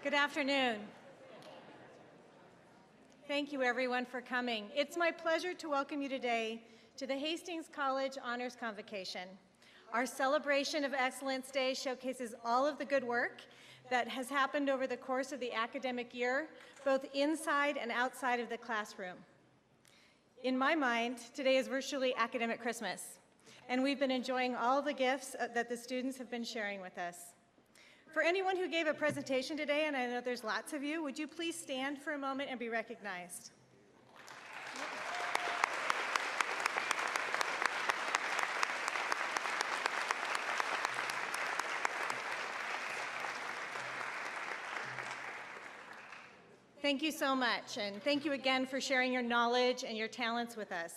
Good afternoon. Thank you everyone for coming. It's my pleasure to welcome you today to the Hastings College Honors Convocation. Our celebration of Excellence Day showcases all of the good work that has happened over the course of the academic year, both inside and outside of the classroom. In my mind, today is virtually academic Christmas, and we've been enjoying all the gifts that the students have been sharing with us. For anyone who gave a presentation today, and I know there's lots of you, would you please stand for a moment and be recognized? Thank you so much, and thank you again for sharing your knowledge and your talents with us.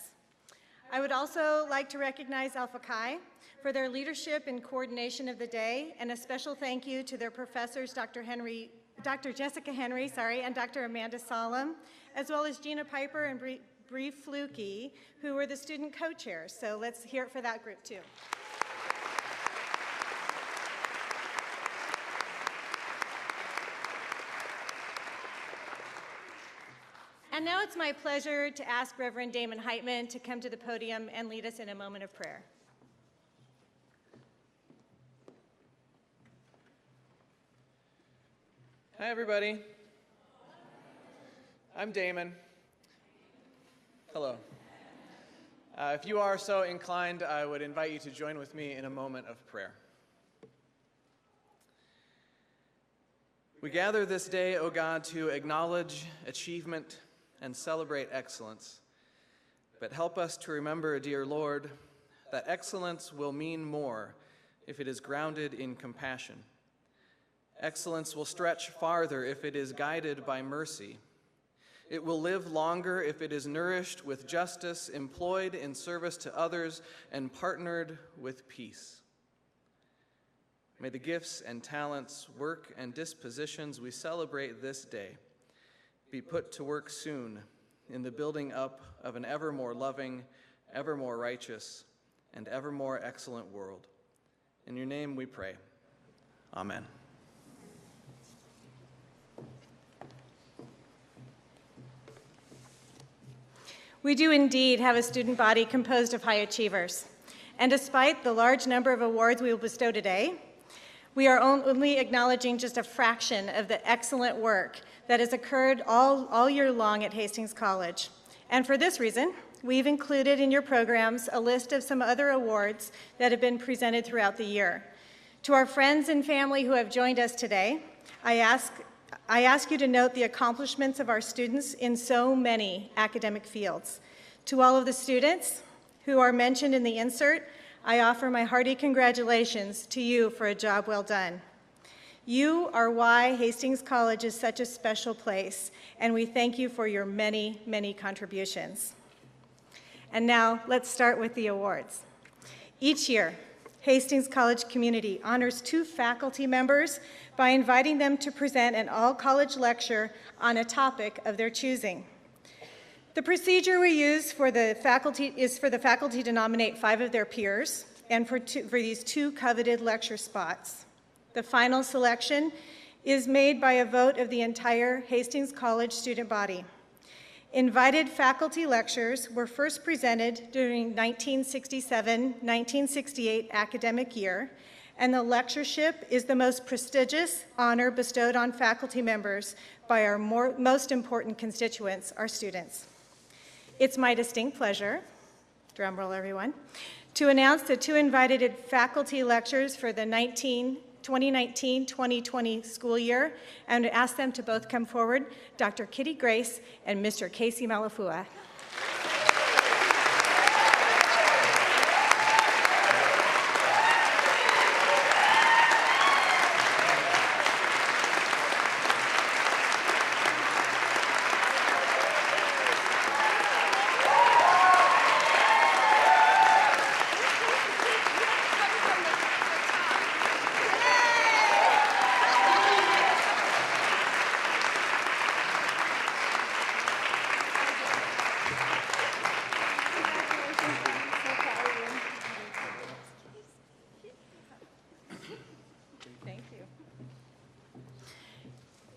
I would also like to recognize Alpha Chi for their leadership and coordination of the day, and a special thank you to their professors, Dr. Jessica Henry, and Dr. Amanda Solom, as well as Gina Piper and Bree Fluke, who were the student co-chairs. So let's hear it for that group too. And now it's my pleasure to ask Reverend Damon Heitman to come to the podium and lead us in a moment of prayer. Hi, everybody. I'm Damon. Hello. If you are so inclined, I would invite you to join with me in a moment of prayer. We gather this day, O God, to acknowledge achievement and celebrate excellence. But help us to remember, dear Lord, that excellence will mean more if it is grounded in compassion. Excellence will stretch farther if it is guided by mercy. It will live longer if it is nourished with justice, employed in service to others, and partnered with peace. May the gifts and talents, work and dispositions we celebrate this day be put to work soon in the building up of an ever more loving, ever more righteous, and ever more excellent world. In your name we pray. Amen. We do indeed have a student body composed of high achievers. And despite the large number of awards we will bestow today, we are only acknowledging just a fraction of the excellent work that has occurred all year long at Hastings College. And for this reason, we've included in your programs a list of some other awards that have been presented throughout the year. To our friends and family who have joined us today, I ask you to note the accomplishments of our students in so many academic fields. To all of the students who are mentioned in the insert, I offer my hearty congratulations to you for a job well done. You are why Hastings College is such a special place, and we thank you for your many, many contributions. And now, let's start with the awards. Each year, Hastings College community honors 2 faculty members by inviting them to present an all-college lecture on a topic of their choosing. The procedure we use for the faculty is for the faculty to nominate 5 of their peers and for these 2 coveted lecture spots. The final selection is made by a vote of the entire Hastings College student body. Invited faculty lectures were first presented during 1967-1968 academic year, and the lectureship is the most prestigious honor bestowed on faculty members by our most important constituents, our students. It's my distinct pleasure, drum roll everyone, to announce the 2 invited faculty lectures for the 2019-2020 school year, and to ask them to both come forward, Dr. Kitty Grace and Mr. Casey Malafua.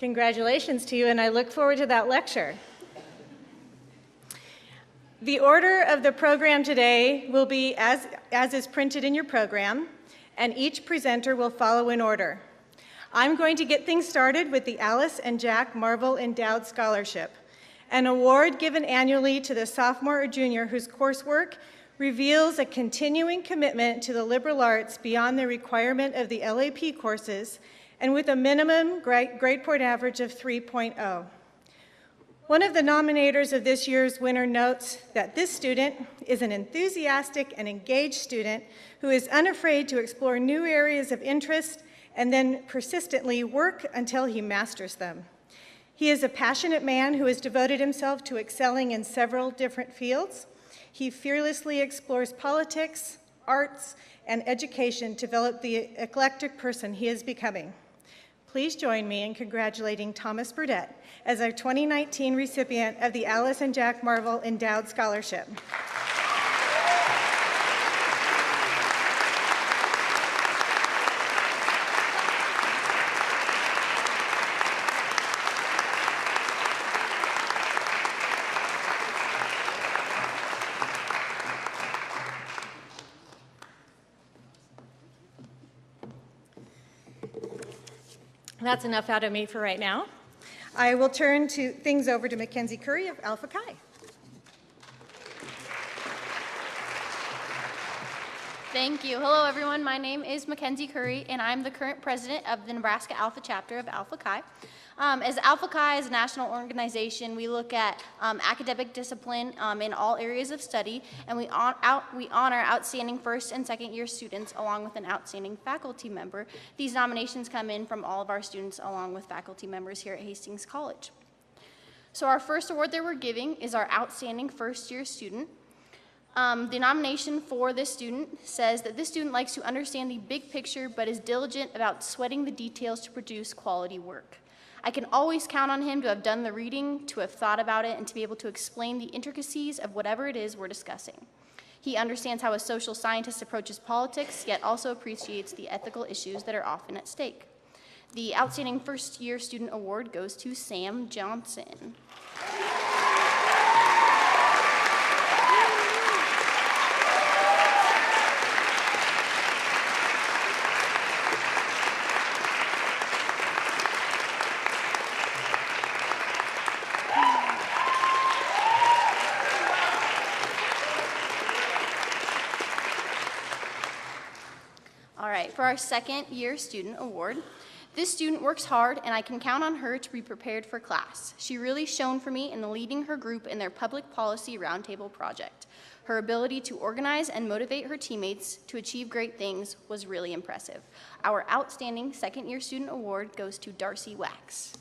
Congratulations to you, and I look forward to that lecture. The order of the program today will be as is printed in your program, and each presenter will follow in order. I'm going to get things started with the Alice and Jack Marvel Endowed Scholarship, an award given annually to the sophomore or junior whose coursework reveals a continuing commitment to the liberal arts beyond the requirement of the LAP courses and with a minimum grade point average of 3.0. One of the nominators of this year's winner notes that this student is an enthusiastic and engaged student who is unafraid to explore new areas of interest and then persistently work until he masters them. He is a passionate man who has devoted himself to excelling in several different fields. He fearlessly explores politics, arts, and education to develop the eclectic person he is becoming. Please join me in congratulating Thomas Burdett as our 2019 recipient of the Alice and Jack Marvel Endowed Scholarship. That's enough out of me for right now. I will turn things over to Mackenzie Curry of Alpha Chi. Thank you. Hello, everyone. My name is Mackenzie Curry, and I'm the current president of the Nebraska Alpha Chapter of Alpha Chi. As Alpha Chi is a national organization, we look at academic discipline in all areas of study, and we honor outstanding first and second year students along with an outstanding faculty member. These nominations come in from all of our students along with faculty members here at Hastings College. So our first award that we're giving is our outstanding first year student. The nomination for this student says that this student likes to understand the big picture but is diligent about sweating the details to produce quality work. I can always count on him to have done the reading, to have thought about it, and to be able to explain the intricacies of whatever it is we're discussing. He understands how a social scientist approaches politics, yet also appreciates the ethical issues that are often at stake. The Outstanding First Year Student Award goes to Sam Johnson. For our second year student award, this student works hard and I can count on her to be prepared for class. She really shone for me in leading her group in their public policy roundtable project. Her ability to organize and motivate her teammates to achieve great things was really impressive. Our outstanding second year student award goes to Darcy Wax.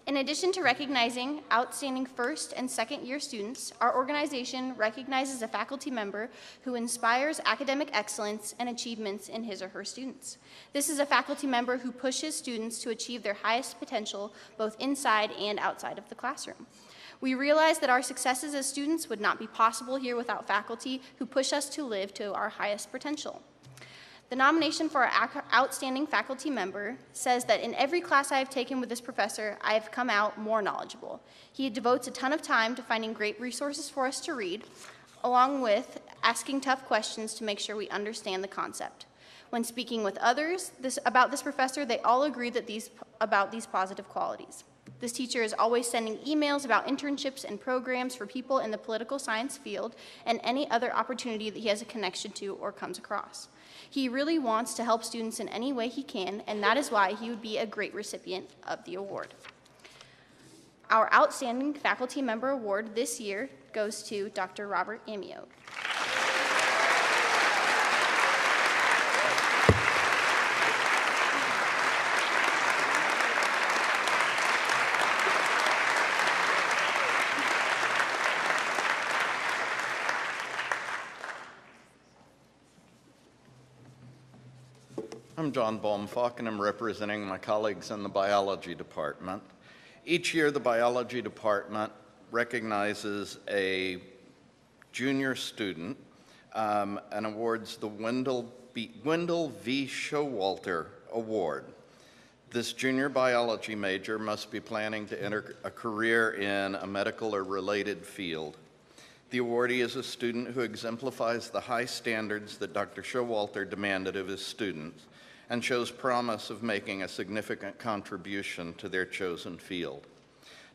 In addition to recognizing outstanding first and second year students, our organization recognizes a faculty member who inspires academic excellence and achievements in his or her students. This is a faculty member who pushes students to achieve their highest potential both inside and outside of the classroom. We realize that our successes as students would not be possible here without faculty who push us to live to our highest potential. The nomination for our outstanding faculty member says that in every class I have taken with this professor, I have come out more knowledgeable. He devotes a ton of time to finding great resources for us to read, along with asking tough questions to make sure we understand the concept. When speaking with others about this professor, they all agree that about these positive qualities. This teacher is always sending emails about internships and programs for people in the political science field and any other opportunity that he has a connection to or comes across. He really wants to help students in any way he can, and that is why he would be a great recipient of the award. Our Outstanding Faculty Member Award this year goes to Dr. Robert Amiot. I'm John Baumfock, and I'm representing my colleagues in the biology department. Each year, the biology department recognizes a junior student and awards the Wendell V. Showalter Award. This junior biology major must be planning to enter a career in a medical or related field. The awardee is a student who exemplifies the high standards that Dr. Showalter demanded of his students and shows promise of making a significant contribution to their chosen field.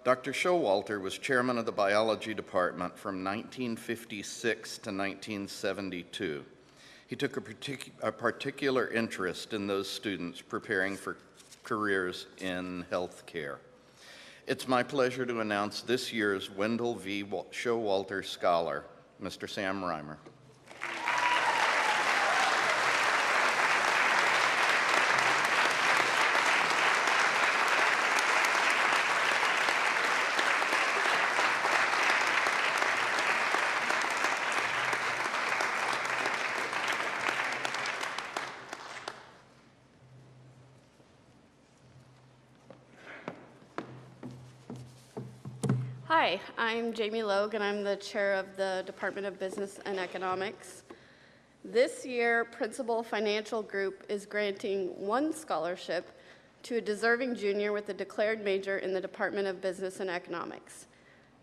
Dr. Showalter was chairman of the biology department from 1956 to 1972. He took a particular interest in those students preparing for careers in healthcare. It's my pleasure to announce this year's Wendell V. Showalter Scholar, Mr. Sam Reimer. Hi, I'm Jamie Logue, and I'm the chair of the Department of Business and Economics. This year, Principal Financial Group is granting one scholarship to a deserving junior with a declared major in the Department of Business and Economics.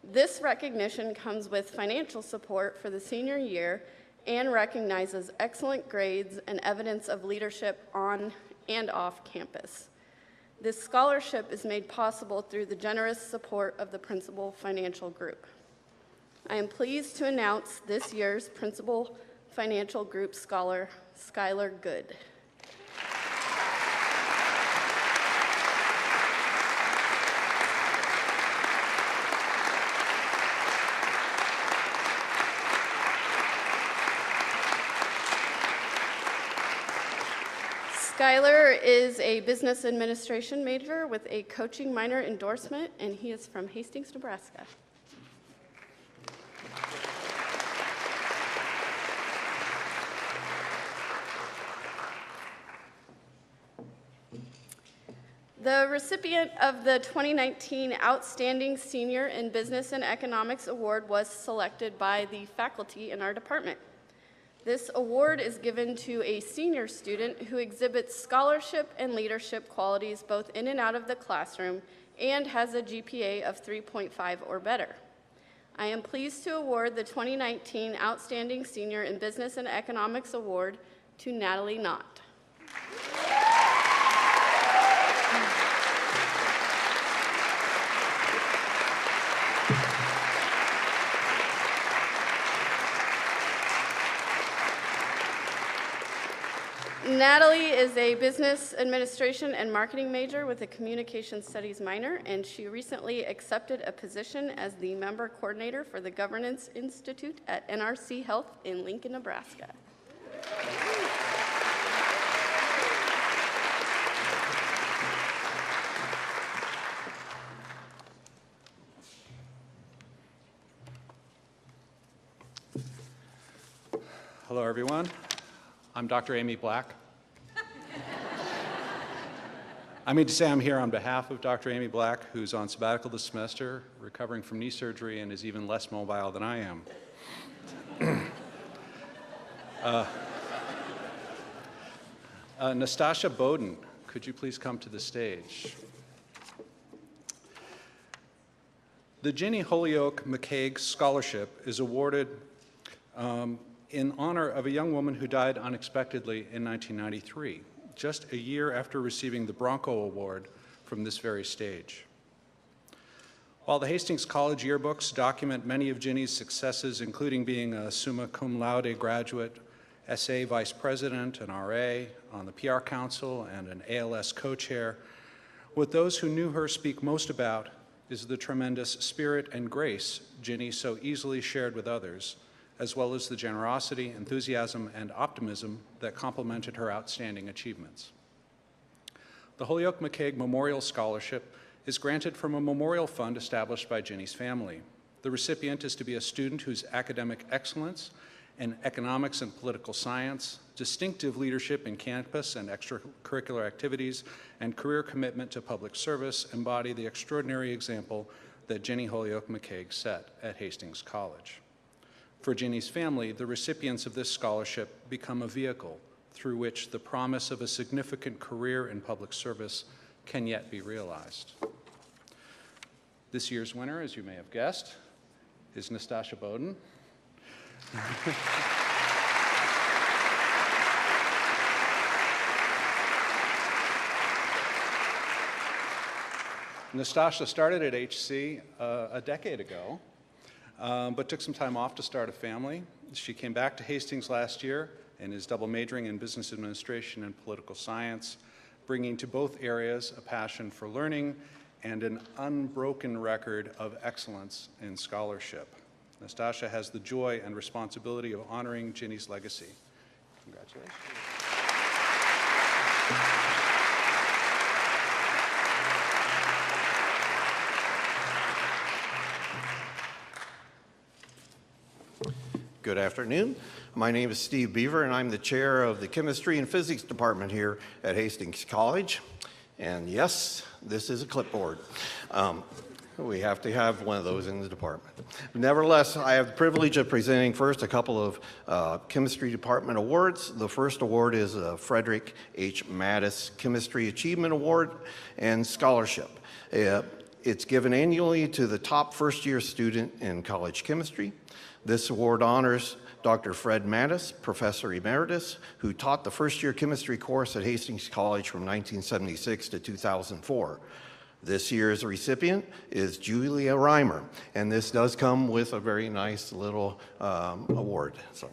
This recognition comes with financial support for the senior year and recognizes excellent grades and evidence of leadership on and off campus. This scholarship is made possible through the generous support of the Principal Financial Group. I am pleased to announce this year's Principal Financial Group Scholar, Skylar Good. Skylar is a business administration major with a coaching minor endorsement, and he is from Hastings, Nebraska. The recipient of the 2019 Outstanding Senior in Business and Economics Award was selected by the faculty in our department. This award is given to a senior student who exhibits scholarship and leadership qualities both in and out of the classroom and has a GPA of 3.5 or better. I am pleased to award the 2019 Outstanding Senior in Business and Economics Award to Natalie Knott. Natalie is a business administration and marketing major with a communication studies minor, and she recently accepted a position as the member coordinator for the Governance Institute at NRC Health in Lincoln, Nebraska. Hello, everyone. I'm Dr. Amy Black. I mean to say I'm here on behalf of Dr. Amy Black, who's on sabbatical this semester, recovering from knee surgery, and is even less mobile than I am. Nastasia Bowden, could you please come to the stage? The Ginny Holyoke McCaig Scholarship is awarded in honor of a young woman who died unexpectedly in 1993, just a year after receiving the Bronco Award from this very stage. While the Hastings College yearbooks document many of Ginny's successes, including being a summa cum laude graduate, SA vice president, an RA on the PR Council, and an ALS co-chair, what those who knew her speak most about is the tremendous spirit and grace Ginny so easily shared with others, as well as the generosity, enthusiasm, and optimism that complemented her outstanding achievements. The Holyoke McCaig Memorial Scholarship is granted from a memorial fund established by Ginny's family. The recipient is to be a student whose academic excellence in economics and political science, distinctive leadership in campus and extracurricular activities, and career commitment to public service embody the extraordinary example that Jenny Holyoke McCaig set at Hastings College. For Jenny's family, the recipients of this scholarship become a vehicle through which the promise of a significant career in public service can yet be realized. This year's winner, as you may have guessed, is Nastasha Bowden. Nastasha started at HC a decade ago, but took some time off to start a family. She came back to Hastings last year and is double majoring in business administration and political science, bringing to both areas a passion for learning and an unbroken record of excellence in scholarship. Nastasha has the joy and responsibility of honoring Jenny's legacy. Congratulations. Good afternoon. My name is Steve Beaver, and I'm the chair of the Chemistry and Physics Department here at Hastings College. And yes, this is a clipboard. We have to have one of those in the department. Nevertheless, I have the privilege of presenting first a couple of Chemistry Department awards. The first award is a Frederick H. Mattis Chemistry Achievement Award and Scholarship. It's given annually to the top first-year student in college chemistry. This award honors Dr. Fred Mattis, Professor Emeritus, who taught the first-year chemistry course at Hastings College from 1976 to 2004. This year's recipient is Julia Reimer, and this does come with a very nice little award. So.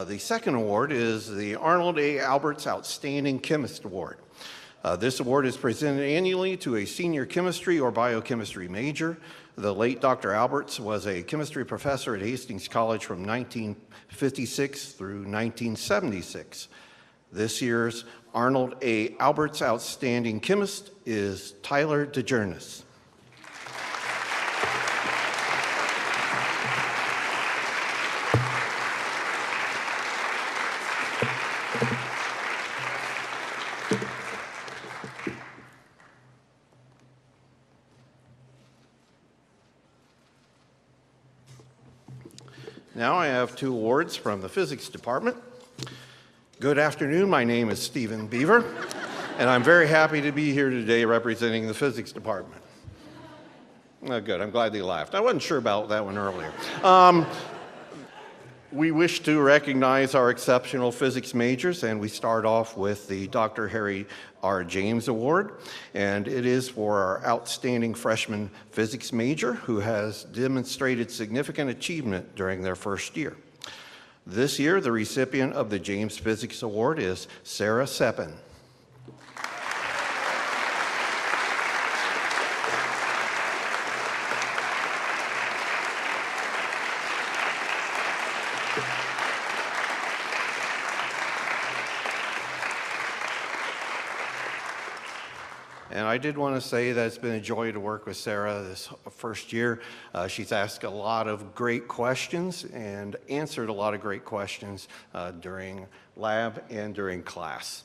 The second award is the Arnold A. Alberts Outstanding Chemist Award. This award is presented annually to a senior chemistry or biochemistry major. The late Dr. Alberts was a chemistry professor at Hastings College from 1956 through 1976. This year's Arnold A. Alberts Outstanding Chemist is Tyler DeJernis. Now I have two awards from the Physics Department. Good afternoon, my name is Stephen Beaver, and I'm very happy to be here today representing the Physics Department. Oh, good, I'm glad they laughed. I wasn't sure about that one earlier. We wish to recognize our exceptional physics majors, and we start off with the Dr. Harry R. James Award, and it is for our outstanding freshman physics major who has demonstrated significant achievement during their first year. This year, the recipient of the James Physics Award is Sarah Seppin. And I did want to say that it's been a joy to work with Sarah this first year. She's asked a lot of great questions and answered a lot of great questions during lab and during class.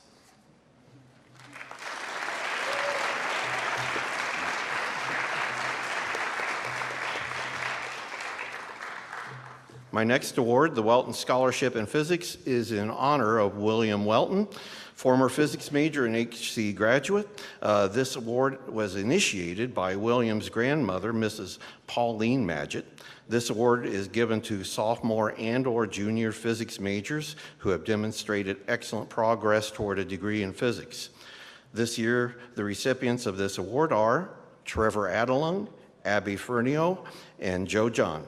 My next award, the Welton Scholarship in Physics, is in honor of William Welton, former physics major and HC graduate. This award was initiated by William's grandmother, Mrs. Pauline Madgett. This award is given to sophomore and/or junior physics majors who have demonstrated excellent progress toward a degree in physics. This year, the recipients of this award are Trevor Adelung, Abby Fernio, and Joe John.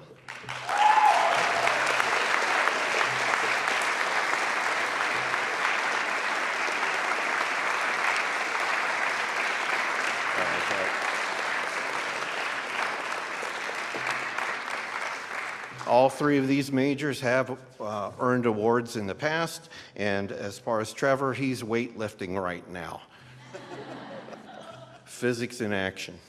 All three of these majors have earned awards in the past, and as far as Trevor, he's weightlifting right now. Physics in action.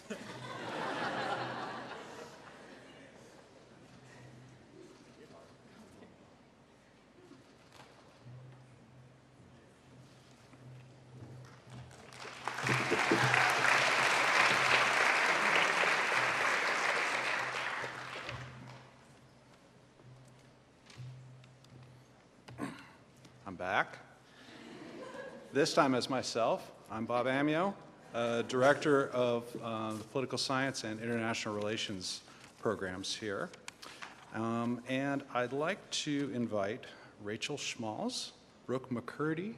I'm back. This time as myself. I'm Bob Amio, Director of the Political Science and International Relations programs here. And I'd like to invite Rachel Schmalz, Brooke McCurdy,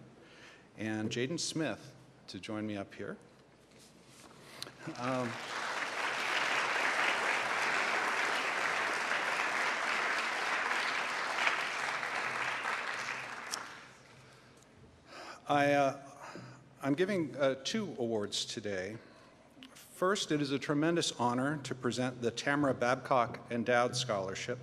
and Jaden Smith to join me up here. I'm giving 2 awards today. First, it is a tremendous honor to present the Tamara Babcock Endowed Scholarship.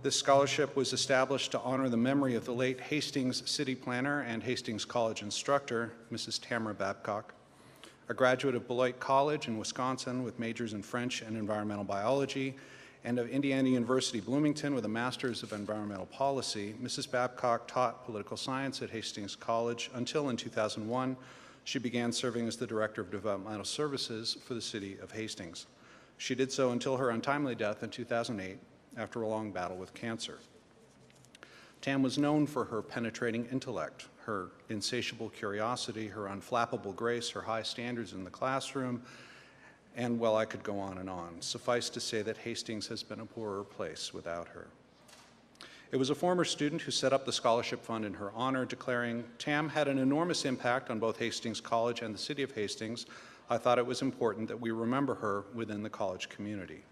This scholarship was established to honor the memory of the late Hastings city planner and Hastings College instructor, Mrs. Tamara Babcock, a graduate of Beloit College in Wisconsin with majors in French and environmental biology, and of Indiana University Bloomington with a master's of environmental policy. Mrs. Babcock taught political science at Hastings College until in 2001, she began serving as the Director of Developmental Services for the city of Hastings. She did so until her untimely death in 2008 after a long battle with cancer. Tam was known for her penetrating intellect, her insatiable curiosity, her unflappable grace, her high standards in the classroom, and well, I could go on and on. Suffice to say that Hastings has been a poorer place without her. It was a former student who set up the scholarship fund in her honor, declaring, "Tam had an enormous impact on both Hastings College and the city of Hastings. I thought it was important that we remember her within the college community."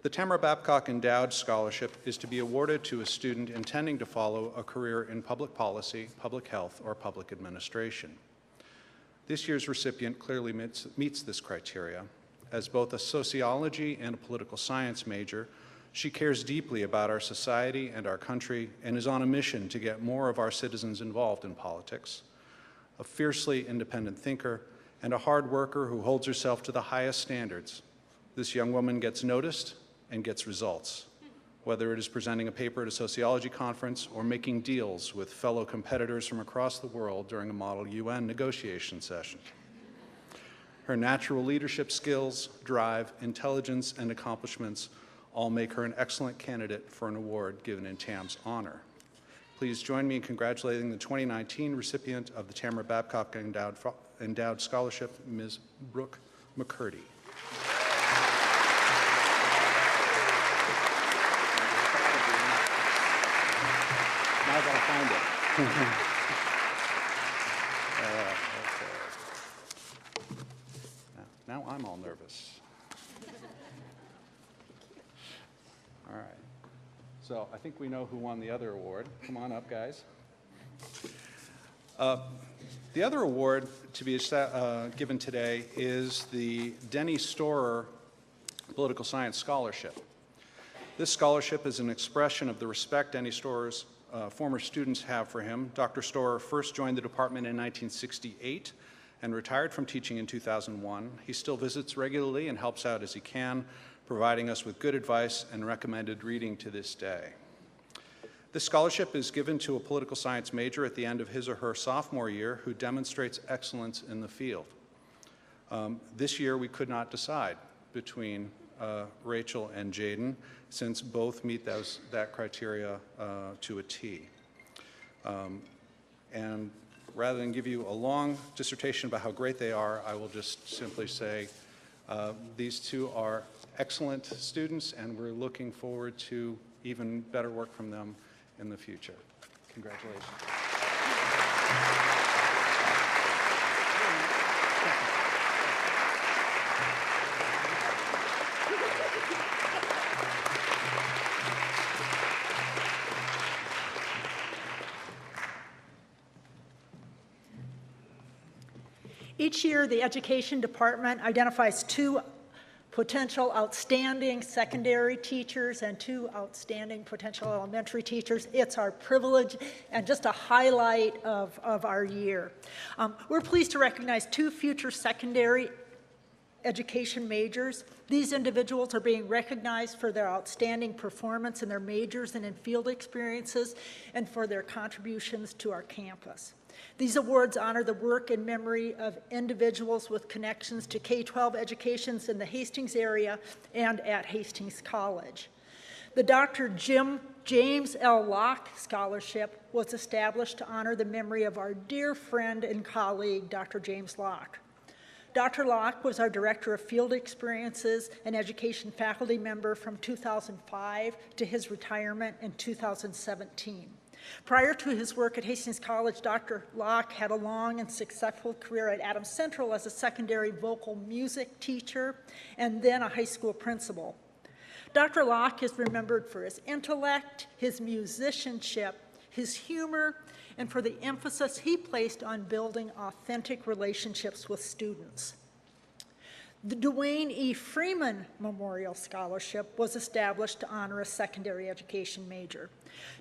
The Tamara Babcock Endowed Scholarship is to be awarded to a student intending to follow a career in public policy, public health, or public administration. This year's recipient clearly meets this criteria. As both a sociology and a political science major, she cares deeply about our society and our country and is on a mission to get more of our citizens involved in politics. A fiercely independent thinker and a hard worker who holds herself to the highest standards, this young woman gets noticed and gets results, whether it is presenting a paper at a sociology conference or making deals with fellow competitors from across the world during a Model UN negotiation session. Her natural leadership skills, drive, intelligence, and accomplishments all make her an excellent candidate for an award given in Tam's honor. Please join me in congratulating the 2019 recipient of the Tamara Babcock Endowed Scholarship, Ms. Brooke McCurdy. Now I gotta find it. Okay. Now I'm all nervous. All right. So I think we know who won the other award. Come on up, guys. The other award to be given today is the Denny Storer Political Science Scholarship. This scholarship is an expression of the respect Denny Storer's former students have for him. Dr. Storer first joined the department in 1968 and retired from teaching in 2001. He still visits regularly and helps out as he can, providing us with good advice and recommended reading to this day. This scholarship is given to a political science major at the end of his or her sophomore year who demonstrates excellence in the field. This year we could not decide between Rachel and Jaden, since both meet that criteria to a T. And rather than give you a long dissertation about how great they are, I will just simply say these two are excellent students, and we're looking forward to even better work from them in the future. Congratulations. Each year, the Education Department identifies 2 potential outstanding secondary teachers and 2 outstanding potential elementary teachers. It's our privilege and just a highlight of our year. We're pleased to recognize 2 future secondary education majors. These individuals are being recognized for their outstanding performance in their majors and in field experiences and for their contributions to our campus. These awards honor the work and memory of individuals with connections to K-12 educations in the Hastings area and at Hastings College. The Dr. James L. Locke Scholarship was established to honor the memory of our dear friend and colleague, Dr. James Locke. Dr. Locke was our Director of Field Experiences and Education faculty member from 2005 to his retirement in 2017. Prior to his work at Hastings College, Dr. Locke had a long and successful career at Adams Central as a secondary vocal music teacher and then a high school principal. Dr. Locke is remembered for his intellect, his musicianship, his humor, and for the emphasis he placed on building authentic relationships with students. The Duane E. Freeman Memorial Scholarship was established to honor a secondary education major.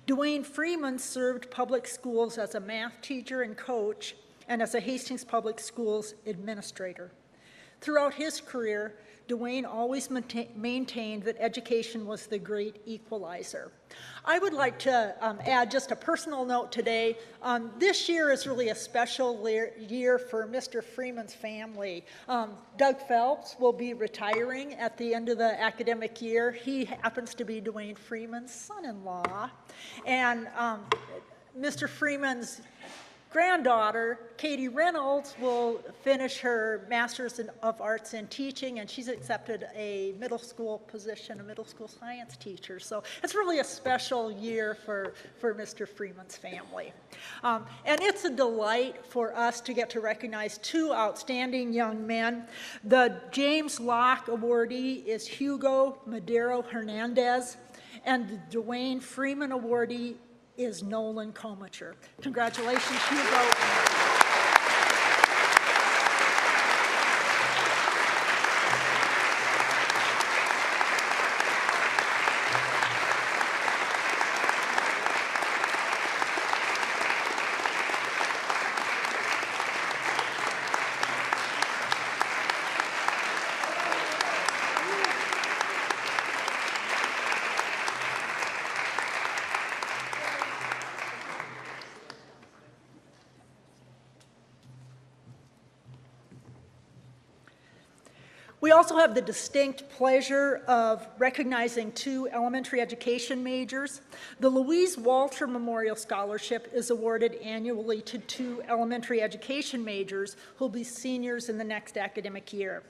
Duane Freeman served public schools as a math teacher and coach and as a Hastings Public Schools administrator. Throughout his career, Duane always maintained that education was the great equalizer. I would like to add just a personal note today. This year is really a special year for Mr. Freeman's family. Doug Phelps will be retiring at the end of the academic year. He happens to be Duane Freeman's son-in-law. And Mr. Freeman's granddaughter, Katie Reynolds, will finish her Master's of Arts in Teaching, and she's accepted a middle school position, a middle school science teacher. So it's really a special year for Mr. Freeman's family. And it's a delight for us to get to recognize 2 outstanding young men. The James Locke awardee is Hugo Madero Hernandez, and the Duane Freeman awardee is Nolan Comacher. Congratulations, Hugo. We also have the distinct pleasure of recognizing 2 elementary education majors. The Louise Walter Memorial Scholarship is awarded annually to 2 elementary education majors who will be seniors in the next academic year.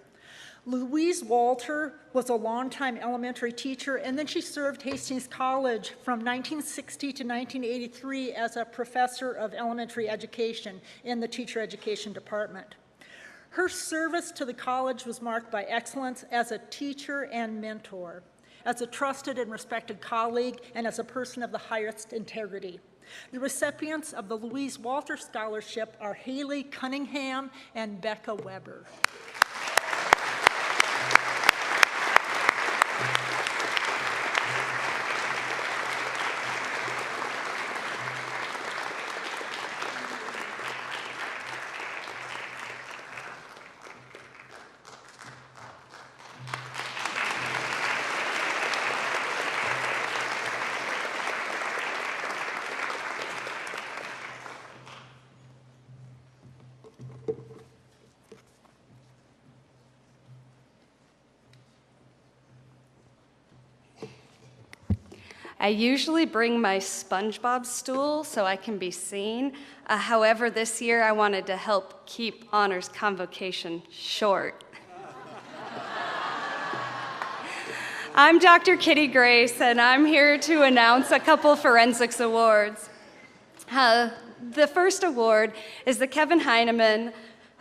Louise Walter was a longtime elementary teacher, and then she served Hastings College from 1960 to 1983 as a professor of elementary education in the teacher education department. Her service to the college was marked by excellence as a teacher and mentor, as a trusted and respected colleague, and as a person of the highest integrity. The recipients of the Louise Walter Scholarship are Haley Cunningham and Becca Weber. I usually bring my SpongeBob stool so I can be seen. However, this year I wanted to help keep Honors Convocation short. I'm Dr. Kitty Grace, and I'm here to announce a couple forensics awards. The first award is the Kevin Heineman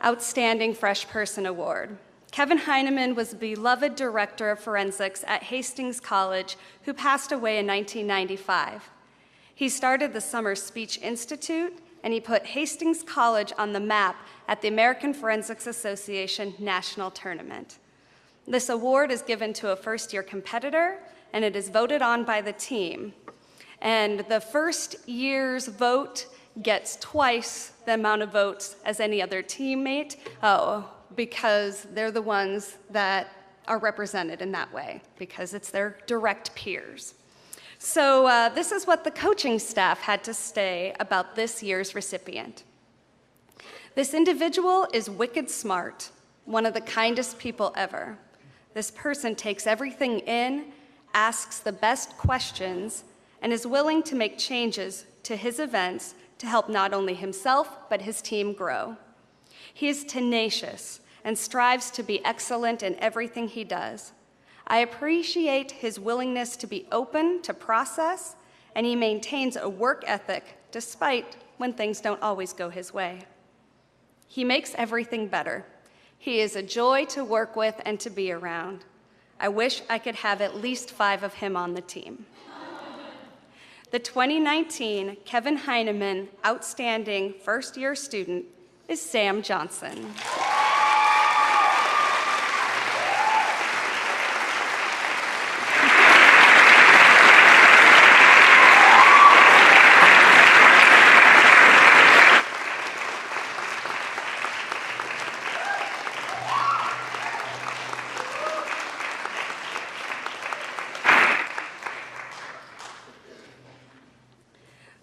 Outstanding Fresh Person Award. Kevin Heineman was a beloved director of forensics at Hastings College who passed away in 1995. He started the Summer Speech Institute, and he put Hastings College on the map at the American Forensics Association National Tournament. This award is given to a first-year competitor, and it is voted on by the team. And the first year's vote gets twice the amount of votes as any other teammate because they're the ones that are represented in that way, because it's their direct peers. So this is what the coaching staff had to say about this year's recipient. This individual is wicked smart, one of the kindest people ever. This person takes everything in, asks the best questions, and is willing to make changes to his events to help not only himself, but his team grow. He is tenacious and strives to be excellent in everything he does. I appreciate his willingness to be open to process, and he maintains a work ethic despite when things don't always go his way. He makes everything better. He is a joy to work with and to be around. I wish I could have at least 5 of him on the team. The 2019 Kevin Heineman Outstanding First-Year Student is Sam Johnson.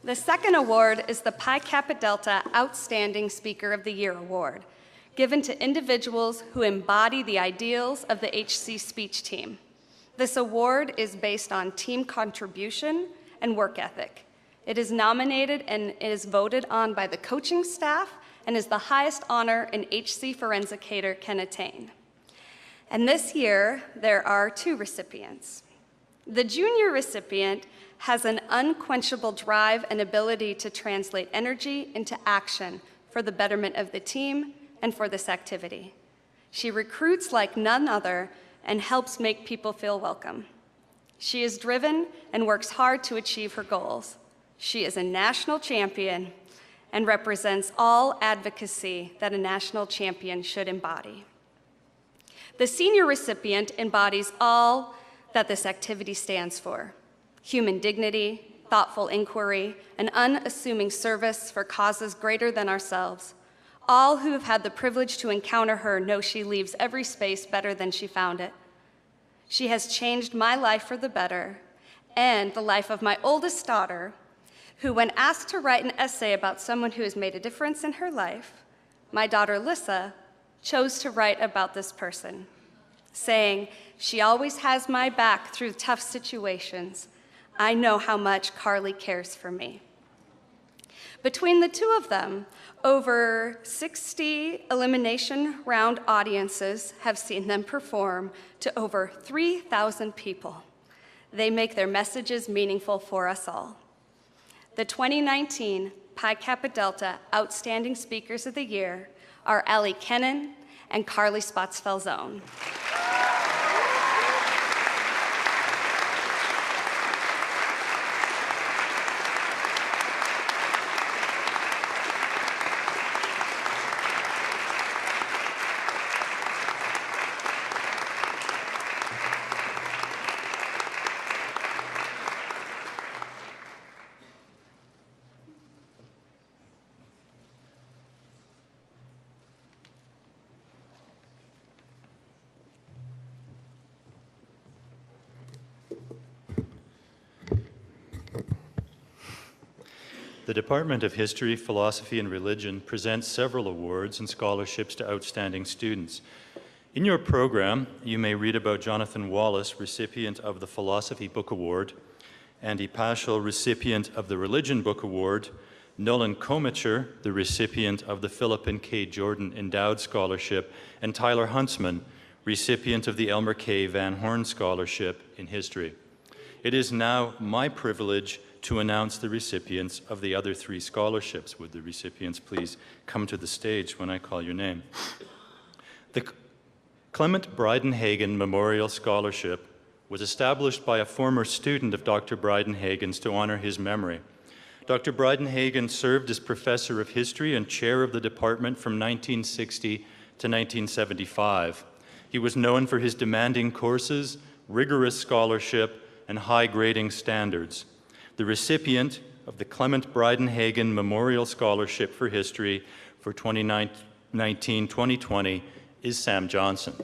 The second award is the Pi Kappa Delta Outstanding Speaker of the Year Award, given to individuals who embody the ideals of the HC speech team. This award is based on team contribution and work ethic. It is nominated and is voted on by the coaching staff and is the highest honor an HC forensicator can attain. And this year, there are 2 recipients. The junior recipient has an unquenchable drive and ability to translate energy into action for the betterment of the team and for this activity. She recruits like none other and helps make people feel welcome. She is driven and works hard to achieve her goals. She is a national champion and represents all advocacy that a national champion should embody. The senior recipient embodies all that this activity stands for: human dignity, thoughtful inquiry, and unassuming service for causes greater than ourselves. All who have had the privilege to encounter her know she leaves every space better than she found it. She has changed my life for the better and the life of my oldest daughter, who, when asked to write an essay about someone who has made a difference in her life, my daughter Lissa chose to write about this person, saying, "She always has my back through tough situations. I know how much Carly cares for me." Between the 2 of them, over 60 elimination round audiences have seen them perform to over 3,000 people. They make their messages meaningful for us all. The 2019 Pi Kappa Delta Outstanding Speakers of the Year are Allie Kennan and Carly Spotsfelzone. The Department of History, Philosophy, and Religion presents several awards and scholarships to outstanding students. In your program, you may read about Jonathan Wallace, recipient of the Philosophy Book Award, Andy Paschal, recipient of the Religion Book Award, Nolan Komicher, the recipient of the Philip and Kay Jordan Endowed Scholarship, and Tyler Huntsman, recipient of the Elmer K. Van Horn Scholarship in History. It is now my privilege to announce the recipients of the other 3 scholarships. Would the recipients please come to the stage when I call your name? The Clement Bryden-Hagan Memorial Scholarship was established by a former student of Dr. Bryden-Hagan's to honor his memory. Dr. Bryden-Hagan served as professor of history and chair of the department from 1960 to 1975. He was known for his demanding courses, rigorous scholarship, and high grading standards. The recipient of the Clement Brydenhagen Memorial Scholarship for History for 2019-2020 is Sam Johnson.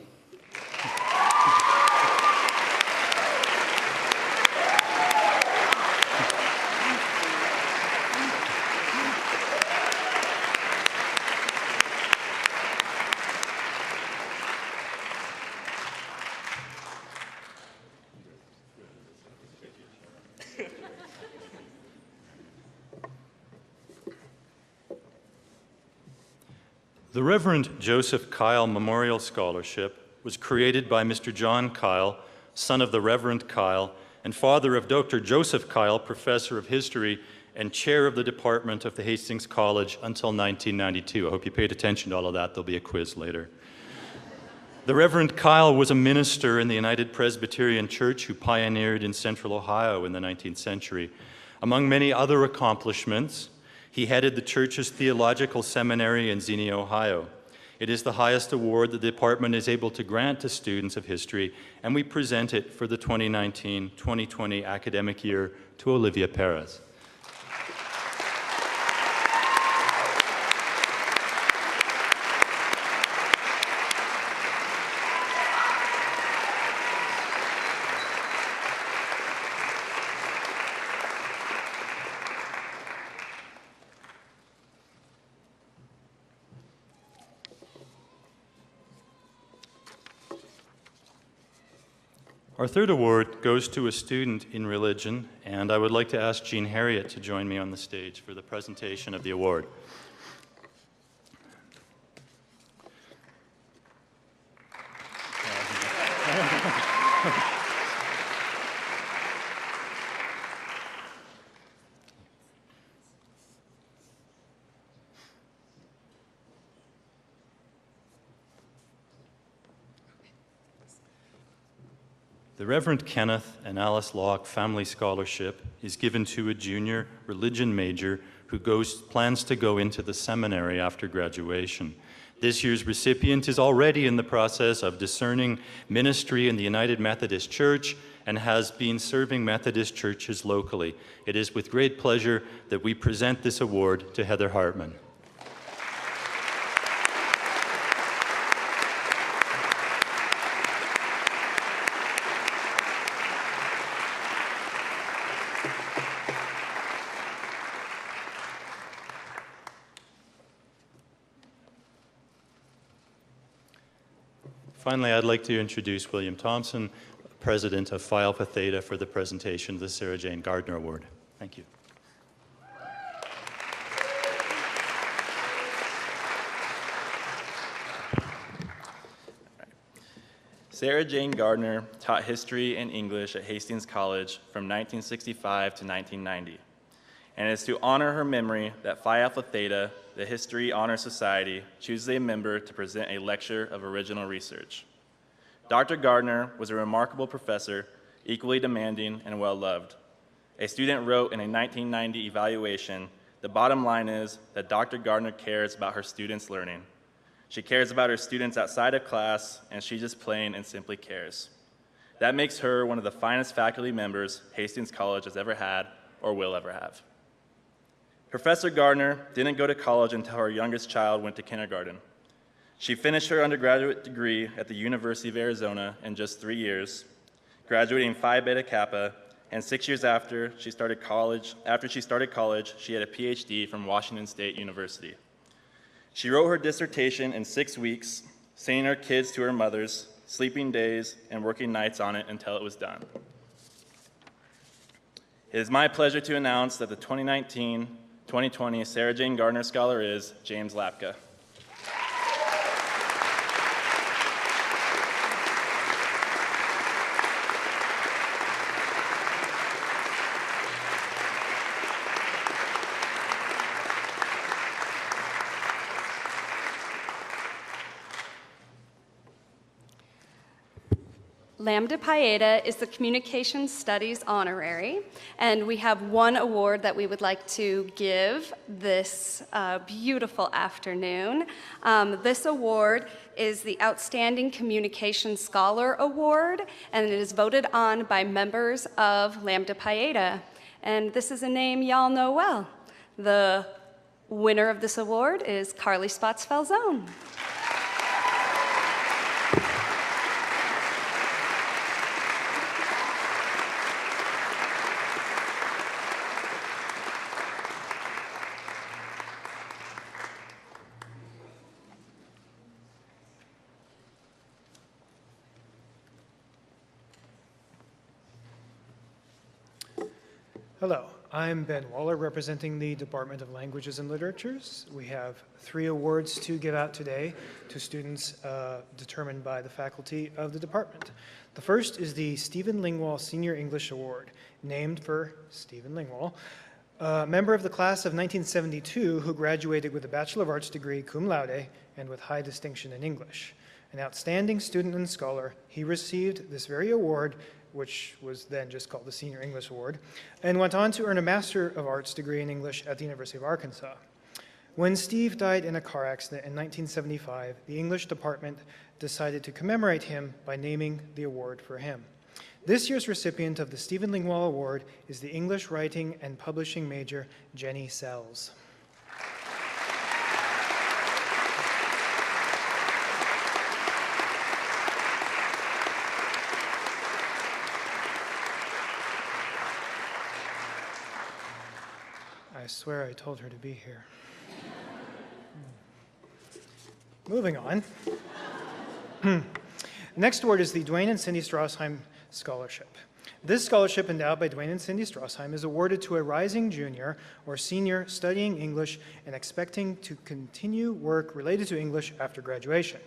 The Reverend Joseph Kyle Memorial Scholarship was created by Mr. John Kyle, son of the Reverend Kyle, and father of Dr. Joseph Kyle, professor of history and chair of the department of the Hastings College until 1992. I hope you paid attention to all of that. There'll be a quiz later. The Reverend Kyle was a minister in the United Presbyterian Church who pioneered in Central Ohio in the 19th century. Among many other accomplishments, he headed the church's theological seminary in Xenia, Ohio. It is the highest award the department is able to grant to students of history, and we present it for the 2019-2020 academic year to Olivia Perez. Our third award goes to a student in religion, and I would like to ask Jean Harriet to join me on the stage for the presentation of the award. The Reverend Kenneth and Alice Locke Family Scholarship is given to a junior religion major who plans to go into the seminary after graduation. This year's recipient is already in the process of discerning ministry in the United Methodist Church and has been serving Methodist churches locally. It is with great pleasure that we present this award to Heather Hartman. Finally, I'd like to introduce William Thompson, President of Phi Alpha Theta, for the presentation of the Sarah Jane Gardner Award. Thank you. Sarah Jane Gardner taught history and English at Hastings College from 1965 to 1990. And it is to honor her memory that Phi Alpha Theta, the History Honor Society, chooses a member to present a lecture of original research. Dr. Gardner was a remarkable professor, equally demanding and well-loved. A student wrote in a 1990 evaluation, "The bottom line is that Dr. Gardner cares about her students' learning. She cares about her students outside of class, and she just plain and simply cares." That makes her one of the finest faculty members Hastings College has ever had or will ever have. Professor Gardner didn't go to college until her youngest child went to kindergarten. She finished her undergraduate degree at the University of Arizona in just 3 years, graduating Phi Beta Kappa, and 6 years after she started college, she had a PhD from Washington State University. She wrote her dissertation in 6 weeks, sending her kids to her mothers, sleeping days, and working nights on it until it was done. It is my pleasure to announce that the 2019-2020 Sarah Jane Gardner Scholar is James Lapka. Lambda Pi Eta is the Communication Studies Honorary, and we have one award that we would like to give this beautiful afternoon. This award is the Outstanding Communication Scholar Award, and it is voted on by members of Lambda Pi Eta. And this is a name y'all know well. The winner of this award is Carly Spots-Falzone. Hello, I'm Ben Waller, representing the Department of Languages and Literatures. We have 3 awards to give out today to students determined by the faculty of the department. The first is the Stephen Lingwall Senior English Award, named for Stephen Lingwall, a member of the class of 1972 who graduated with a Bachelor of Arts degree cum laude and with high distinction in English. An outstanding student and scholar, he received this very award, which was then just called the Senior English Award, and went on to earn a Master of Arts degree in English at the University of Arkansas. When Steve died in a car accident in 1975, the English department decided to commemorate him by naming the award for him. This year's recipient of the Stephen Lingwall Award is the English Writing and Publishing major, Jenny Sells. I swear I told her to be here. Moving on. Next award is the Dwayne and Cindy Strassheim Scholarship. This scholarship, endowed by Dwayne and Cindy Strassheim, is awarded to a rising junior or senior studying English and expecting to continue work related to English after graduation.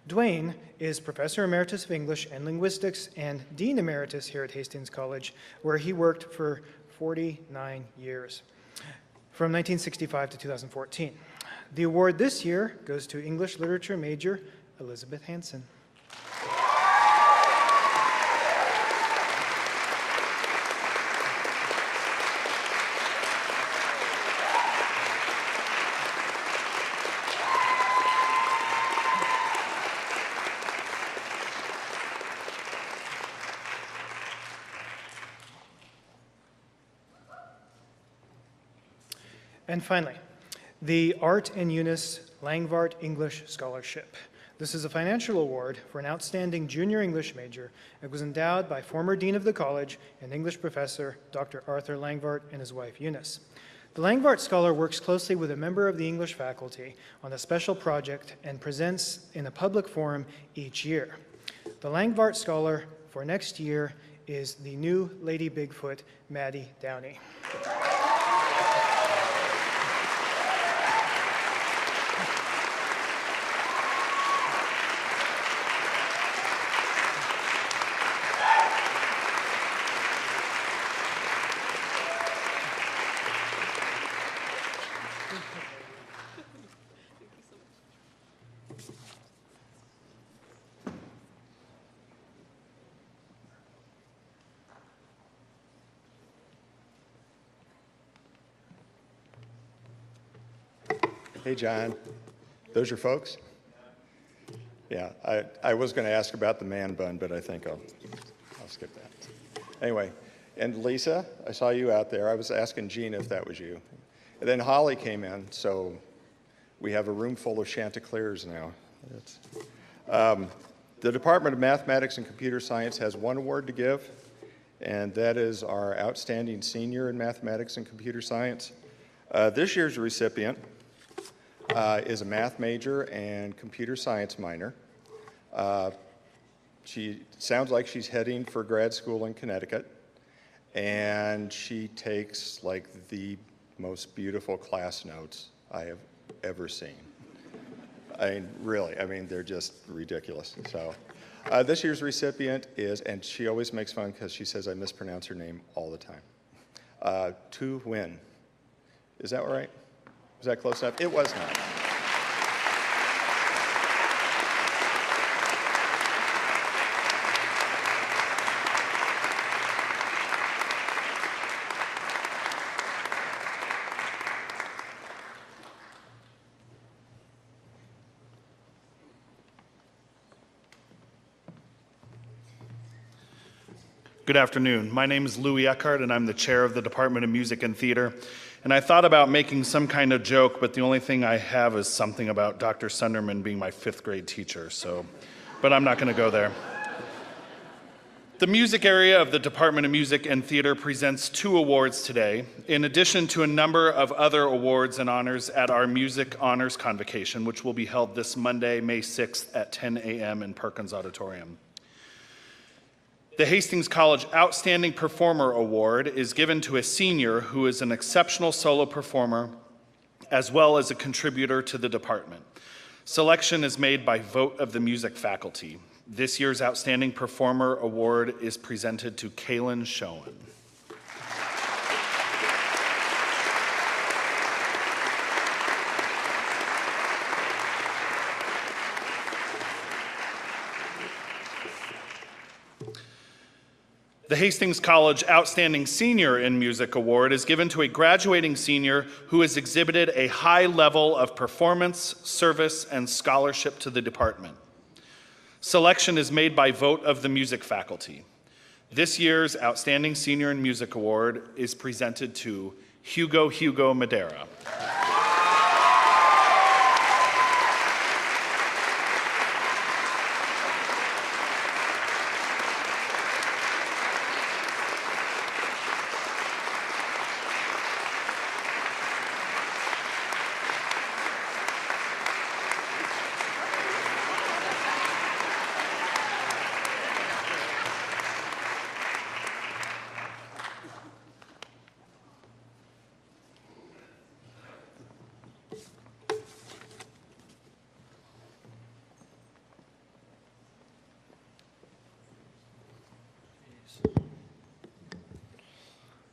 Dwayne is Professor Emeritus of English and Linguistics and Dean Emeritus here at Hastings College, where he worked for 49 years. From 1965 to 2014. The award this year goes to English Literature major Elizabeth Hansen. And finally, the Art and Eunice Langvart English Scholarship. This is a financial award for an outstanding junior English major. It was endowed by former dean of the college and English professor, Dr. Arthur Langvart, and his wife, Eunice. The Langvart Scholar works closely with a member of the English faculty on a special project and presents in a public forum each year. The Langvart Scholar for next year is the new Lady Bigfoot, Maddie Downey. Hey, John. Those your folks? Yeah, I was going to ask about the man bun, but I think I'll skip that. Anyway, and Lisa, I saw you out there. I was asking Gina if that was you. And then Holly came in, so we have a room full of Chanticleers now. The Department of Mathematics and Computer Science has one award to give, and that is our Outstanding Senior in Mathematics and Computer Science. This year's recipient is a math major and computer science minor. She sounds like she's heading for grad school in Connecticut, and she takes like the most beautiful class notes I have ever seen. I mean, really, I mean, they're just ridiculous. So this year's recipient is, and she always makes fun because she says I mispronounce her name all the time, Tu Nguyen. Is that right? Was that close enough? It was not. Good afternoon. My name is Louis Eckhart, and I'm the chair of the Department of Music and Theater. And I thought about making some kind of joke, but the only thing I have is something about Dr. Sunderman being my 5th grade teacher, but I'm not going to go there. The music area of the Department of Music and Theater presents 2 awards today, in addition to a number of other awards and honors at our Music Honors Convocation, which will be held this Monday, May 6th at 10 a.m. in Perkins Auditorium. The Hastings College Outstanding Performer Award is given to a senior who is an exceptional solo performer as well as a contributor to the department. Selection is made by vote of the music faculty. This year's Outstanding Performer Award is presented to KAELAN Schoen. The Hastings College Outstanding Senior in Music Award is given to a graduating senior who has exhibited a high level of performance, service, and scholarship to the department. Selection is made by vote of the music faculty. This year's Outstanding Senior in Music Award is presented to Hugo Madera.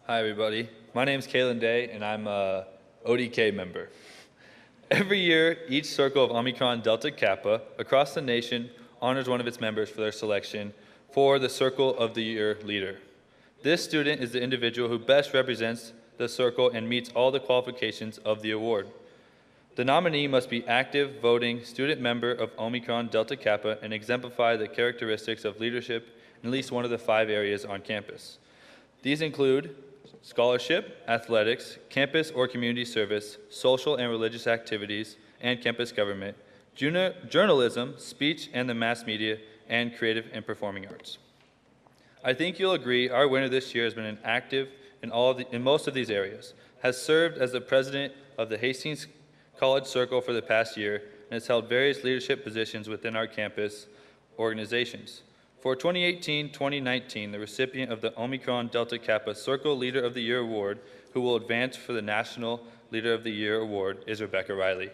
Hi, everybody. My name is KAELAN Day, and I'm a ODK member. Every year, each circle of Omicron Delta Kappa across the nation honors one of its members for their selection for the Circle of the Year leader. This student is the individual who best represents the circle and meets all the qualifications of the award. The nominee must be active, voting, student member of Omicron Delta Kappa and exemplify the characteristics of leadership in at least one of the 5 areas on campus. These include scholarship, athletics, campus or community service, social and religious activities, and campus government, journalism, speech and the mass media, and creative and performing arts. I think you'll agree our winner this year has been active in most of these areas, has served as the president of the Hastings College Circle for the past year, and has held various leadership positions within our campus organizations. For 2018-2019, the recipient of the Omicron Delta Kappa Circle Leader of the Year Award, who will advance for the National Leader of the Year Award, is Rebecca Riley.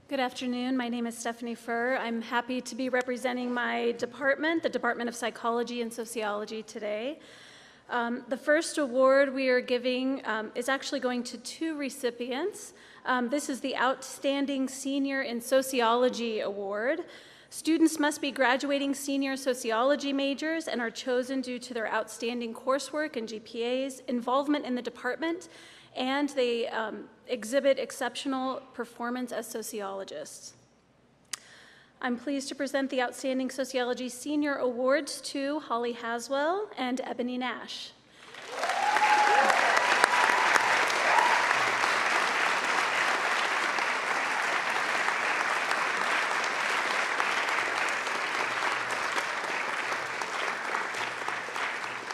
Good afternoon. My name is Stephanie Furr. I'm happy to be representing my department, the Department of Psychology and Sociology today. The first award we are giving is actually going to 2 recipients. This is the Outstanding Senior in Sociology Award. Students must be graduating senior sociology majors and are chosen due to their outstanding coursework and GPAs, involvement in the department, and they exhibit exceptional performance as sociologists. I'm pleased to present the Outstanding Sociology Senior Awards to Holly Haswell and Ebony Nash.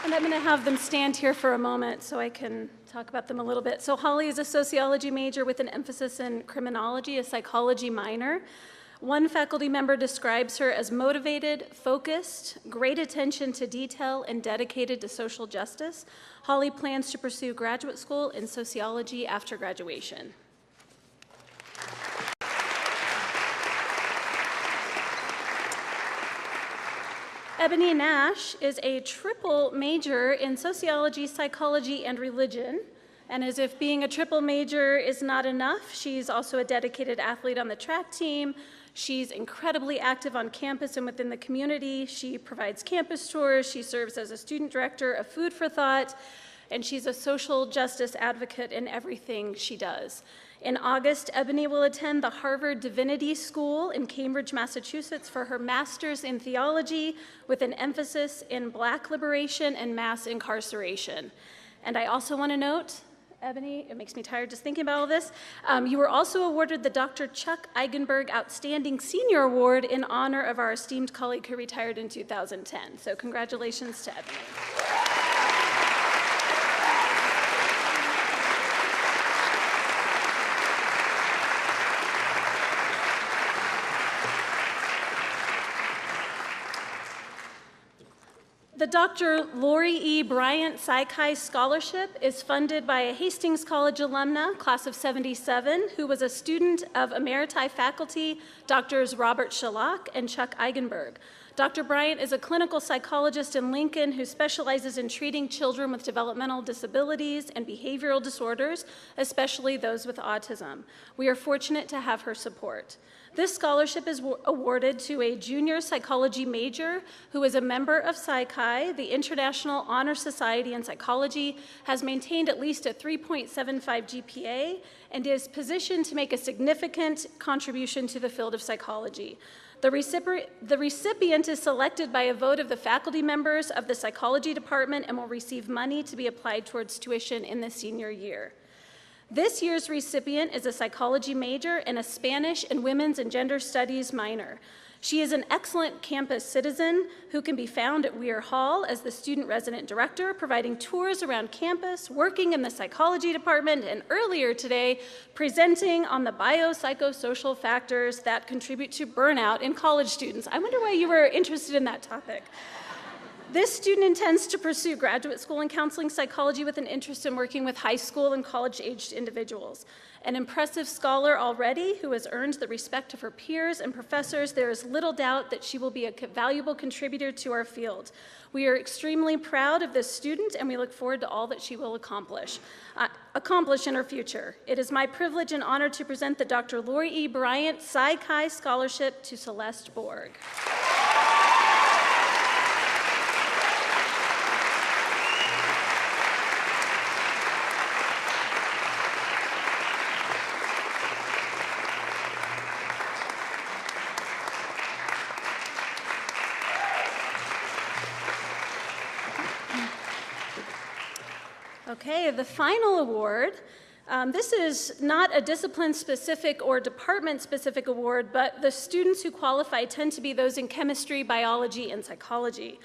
And I'm going to have them stand here for a moment so I can talk about them a little bit. So Holly is a sociology major with an emphasis in criminology, a psychology minor. One faculty member describes her as motivated, focused, great attention to detail, and dedicated to social justice. Holly plans to pursue graduate school in sociology after graduation. Ebony Nash is a triple major in sociology, psychology, and religion. And as if being a triple major is not enough, she's also a dedicated athlete on the track team. She's incredibly active on campus and within the community. She provides campus tours. She serves as a student director of Food for Thought. And she's a social justice advocate in everything she does. In August, Ebony will attend the Harvard Divinity School in Cambridge, Massachusetts for her master's in theology with an emphasis in Black liberation and mass incarceration. And I also want to note, Ebony, it makes me tired just thinking about all this, you were also awarded the Dr. Chuck Eigenberg Outstanding Senior Award in honor of our esteemed colleague who retired in 2010. So congratulations to Ebony. The Dr. Lori E. Bryant Psychi Scholarship is funded by a Hastings College alumna, class of 77, who was a student of Emeriti faculty, Drs. Robert Shalak and Chuck Eigenberg. Dr. Bryant is a clinical psychologist in Lincoln who specializes in treating children with developmental disabilities and behavioral disorders, especially those with autism. We are fortunate to have her support. This scholarship is awarded to a junior psychology major who is a member of Psychi, the International Honor Society in Psychology, has maintained at least a 3.75 GPA, and is positioned to make a significant contribution to the field of psychology. The recipient is selected by a vote of the faculty members of the psychology department and will receive money to be applied towards tuition in the senior year. This year's recipient is a psychology major and a Spanish and women's and gender studies minor. She is an excellent campus citizen who can be found at Weir Hall as the student resident director, providing tours around campus, working in the psychology department, and earlier today, presenting on the biopsychosocial factors that contribute to burnout in college students. I wonder why you were interested in that topic. This student intends to pursue graduate school in counseling psychology with an interest in working with high school and college-aged individuals. An impressive scholar already who has earned the respect of her peers and professors, there is little doubt that she will be a valuable contributor to our field. We are extremely proud of this student, and we look forward to all that she will accomplish in her future. It is my privilege and honor to present the Dr. Lori E. Bryant Psychi Scholarship to Celeste Borg. Okay, the final award. This is not a discipline-specific or department-specific award, but the students who qualify tend to be those in chemistry, biology, and psychology.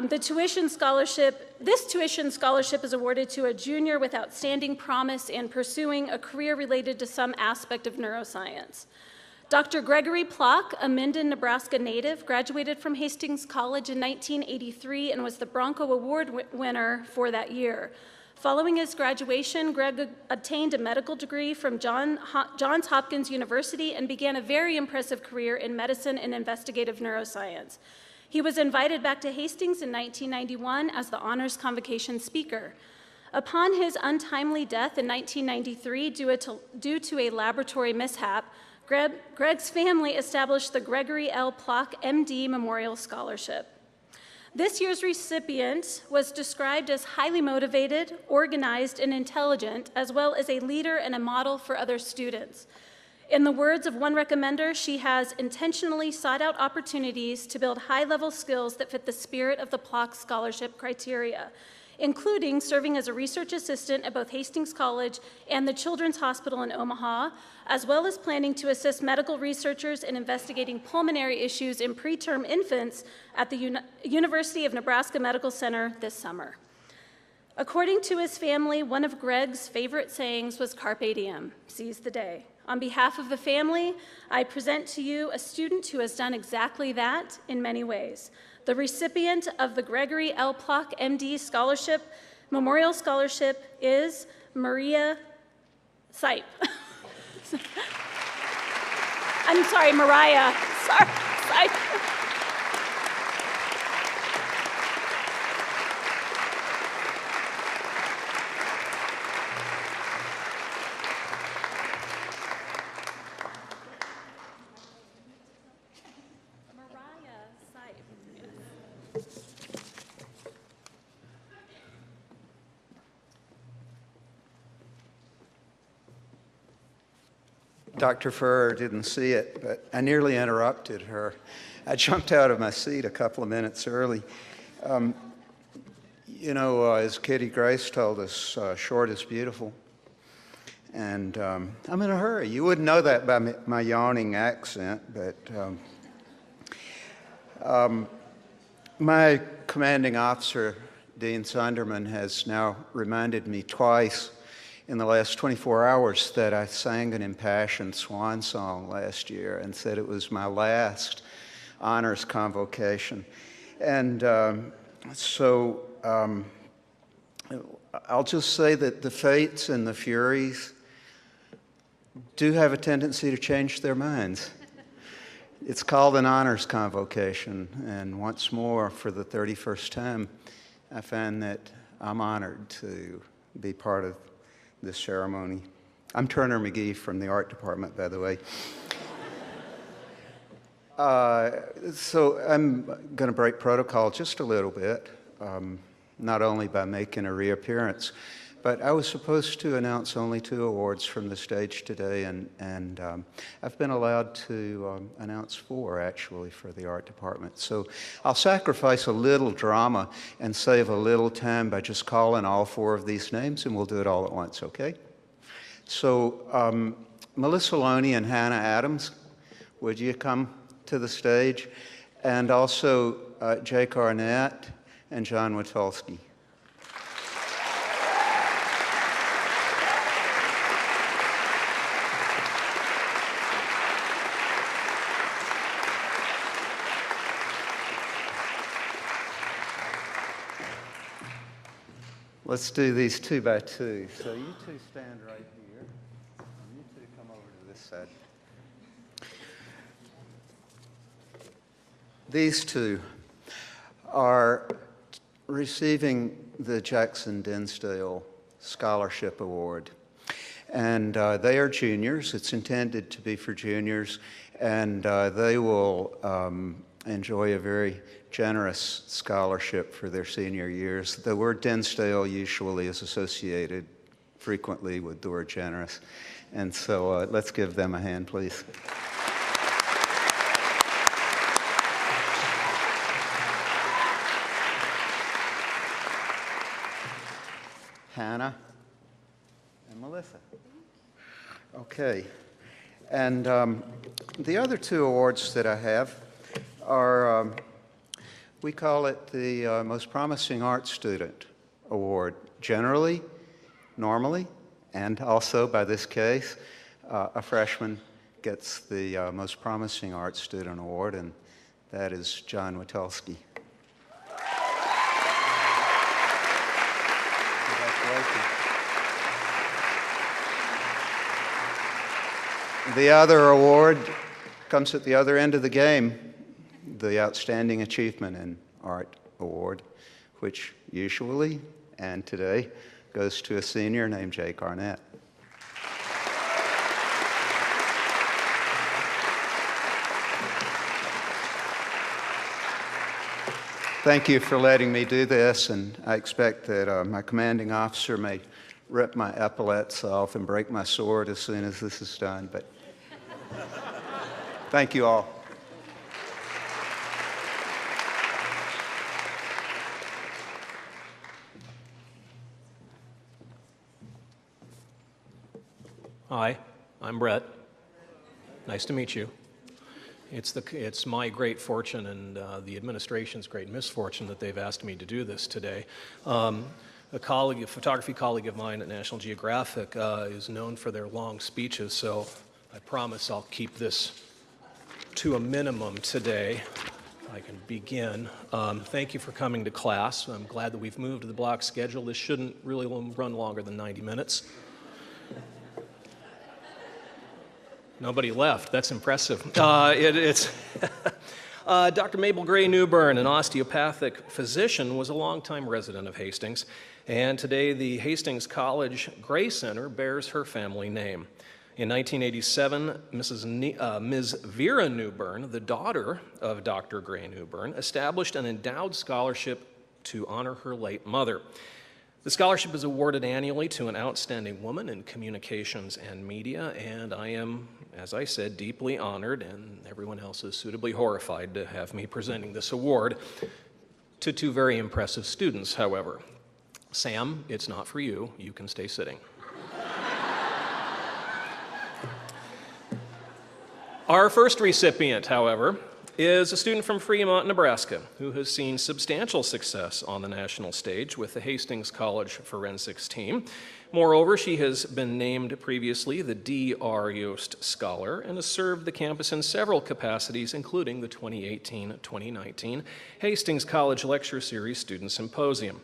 This tuition scholarship is awarded to a junior with outstanding promise and pursuing a career related to some aspect of neuroscience. Dr. Gregory Plock, a Minden, Nebraska native, graduated from Hastings College in 1983 and was the Bronco Award winner for that year. Following his graduation, Greg obtained a medical degree from Johns Hopkins University and began a very impressive career in medicine and investigative neuroscience. He was invited back to Hastings in 1991 as the Honors Convocation speaker. Upon his untimely death in 1993 due to a laboratory mishap, Greg's family established the Gregory L. Plock MD Memorial Scholarship. This year's recipient was described as highly motivated, organized, and intelligent, as well as a leader and a model for other students. In the words of one recommender, she has intentionally sought out opportunities to build high-level skills that fit the spirit of the Plock Scholarship criteria, including serving as a research assistant at both Hastings College and the Children's Hospital in Omaha, as well as planning to assist medical researchers in investigating pulmonary issues in preterm infants at the University of Nebraska Medical Center this summer. According to his family, one of Greg's favorite sayings was "Carpe diem," seize the day. On behalf of the family, I present to you a student who has done exactly that in many ways. The recipient of the Gregory L. Plock MD Scholarship, Memorial Scholarship, is Maria Sipe. I'm sorry, Mariah. Sorry, Sipe. Dr. Furr didn't see it, but I nearly interrupted her. I jumped out of my seat a couple of minutes early. You know, as Kitty Grace told us, short is beautiful. And I'm in a hurry. You wouldn't know that by my yawning accent, but my commanding officer, Dean Sunderman, has now reminded me twice in the last 24 hours that I sang an impassioned swan song last year and said it was my last Honors Convocation. And so I'll just say that the fates and the furies do have a tendency to change their minds. It's called an Honors Convocation, and once more, for the 31st time, I find that I'm honored to be part of this ceremony. I'm Turner McGee from the art department, by the way. So I'm going to break protocol just a little bit, not only by making a reappearance, but I was supposed to announce only 2 awards from the stage today, and I've been allowed to announce 4, actually, for the art department. So I'll sacrifice a little drama and save a little time by just calling all 4 of these names, and we'll do it all at once, okay? So Melissa Loney and Hannah Adams, would you come to the stage? And also Jake Arnett and John Witulski. Let's do these 2 by 2. So you 2 stand right here, and you 2 come over to this side. These 2 are receiving the Jackson Dinsdale Scholarship Award. And they are juniors. It's intended to be for juniors, and they will enjoy a very generous scholarship for their senior years. The word Dinsdale usually is associated frequently with the word generous. And so let's give them a hand, please. Hannah and Melissa. Okay. And the other 2 awards that I have are, we call it the Most Promising Art Student Award. Generally, normally, and also by this case, a freshman gets the Most Promising Art Student Award, and that is John Witulski. The other award comes at the other end of the game, the Outstanding Achievement in Art Award, which usually, and today, goes to a senior named Jake Arnett. Thank you for letting me do this, and I expect that my commanding officer may rip my epaulets off and break my sword as soon as this is done, but thank you all. Hi, I'm Brett. Nice to meet you. It's my great fortune and the administration's great misfortune that they've asked me to do this today. A photography colleague of mine at National Geographic is known for their long speeches, so I promise I'll keep this to a minimum today. I can begin. Thank you for coming to class. I'm glad that we've moved to the block schedule. This shouldn't really run longer than 90 minutes. Nobody left. That's impressive. Dr. Mabel Gray Newbern, an osteopathic physician, was a longtime resident of Hastings, and today the Hastings College Gray Center bears her family name. In 1987, Ms. Vera Newbern, the daughter of Dr. Gray Newbern, established an endowed scholarship to honor her late mother. The scholarship is awarded annually to an outstanding woman in communications and media, and I am, as I said, deeply honored, and everyone else is suitably horrified to have me presenting this award to two very impressive students, however. Sam, it's not for you. You can stay sitting. Our first recipient, however, is a student from Fremont, Nebraska, who has seen substantial success on the national stage with the Hastings College forensics team. Moreover, she has been named previously the D.R. Yost Scholar and has served the campus in several capacities, including the 2018-2019 Hastings College Lecture Series Student Symposium.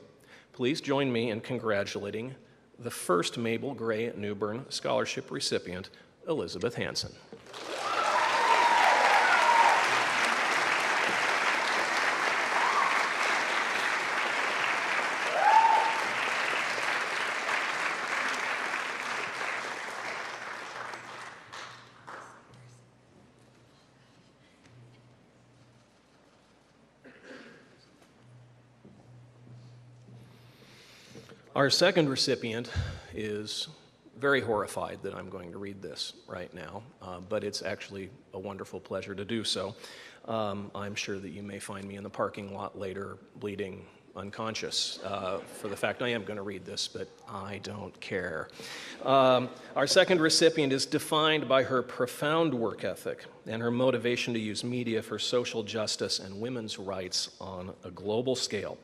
Please join me in congratulating the first Mabel Gray Newbern Scholarship recipient, Elizabeth Hansen. Our second recipient is very horrified that I'm going to read this right now, but it's actually a wonderful pleasure to do so. I'm sure that you may find me in the parking lot later bleeding unconscious for the fact I am going to read this, but I don't care. Our second recipient is defined by her profound work ethic and her motivation to use media for social justice and women's rights on a global scale.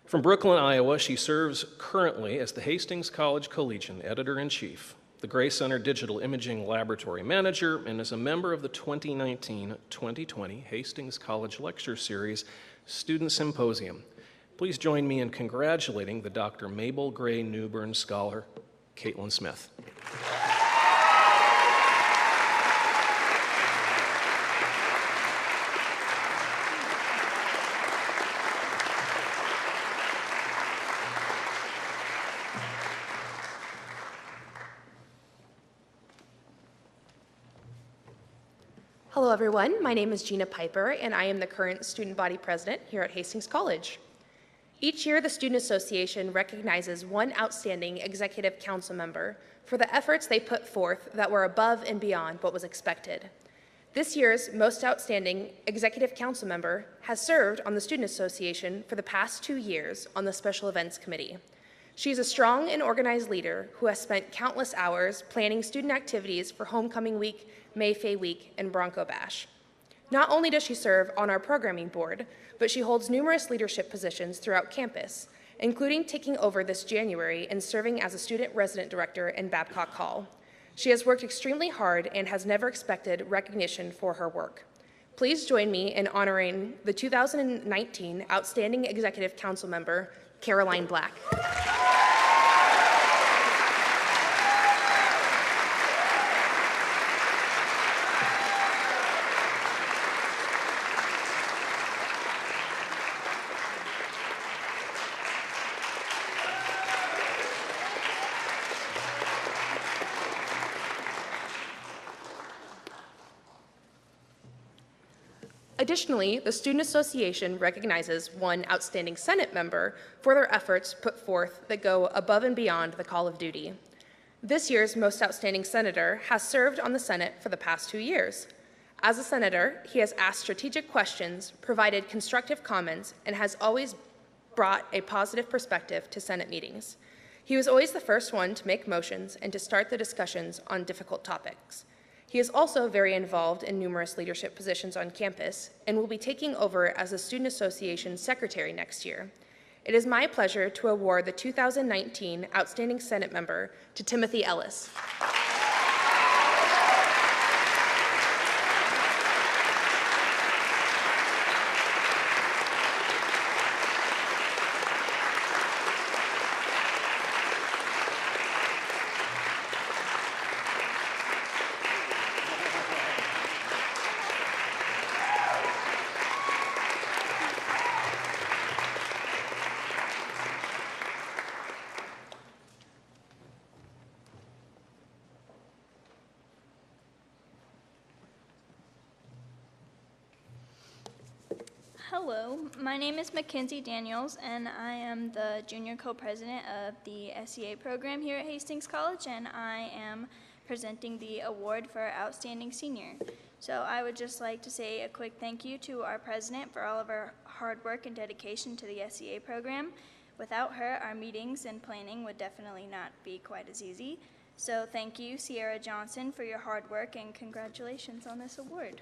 From Brooklyn, Iowa, she serves currently as the Hastings College Collegian Editor-in-Chief, the Gray Center Digital Imaging Laboratory Manager, and is a member of the 2019-2020 Hastings College Lecture Series Student Symposium. Please join me in congratulating the Dr. Mabel Gray Newbern Scholar, KAELAN Smith. Hello everyone, my name is Gina Piper and I am the current student body president here at Hastings College. Each year the Student Association recognizes one outstanding executive council member for the efforts they put forth that were above and beyond what was expected. This year's most outstanding executive council member has served on the Student Association for the past 2 years on the Special Events Committee. She is a strong and organized leader who has spent countless hours planning student activities for Homecoming Week, Mayfay Week, and Bronco Bash. Not only does she serve on our programming board, but she holds numerous leadership positions throughout campus, including taking over this January and serving as a student resident director in Babcock Hall. She has worked extremely hard and has never expected recognition for her work. Please join me in honoring the 2019 Outstanding Executive Council Member, Caroline Black. Additionally, the Student Association recognizes one outstanding Senate member for their efforts put forth that go above and beyond the call of duty. This year's most outstanding senator has served on the Senate for the past 2 years. As a senator, he has asked strategic questions, provided constructive comments, and has always brought a positive perspective to Senate meetings. He was always the first one to make motions and to start the discussions on difficult topics. He is also very involved in numerous leadership positions on campus and will be taking over as the Student Association Secretary next year. It is my pleasure to award the 2019 Outstanding Senate Member to Timothy Ellis. Hello, my name is Mackenzie Daniels, and I am the junior co-president of the SEA program here at Hastings College, and I am presenting the award for Outstanding Senior. So I would just like to say a quick thank you to our president for all of her hard work and dedication to the SEA program. Without her, our meetings and planning would definitely not be quite as easy. So thank you, Sierra Johnson, for your hard work, and congratulations on this award.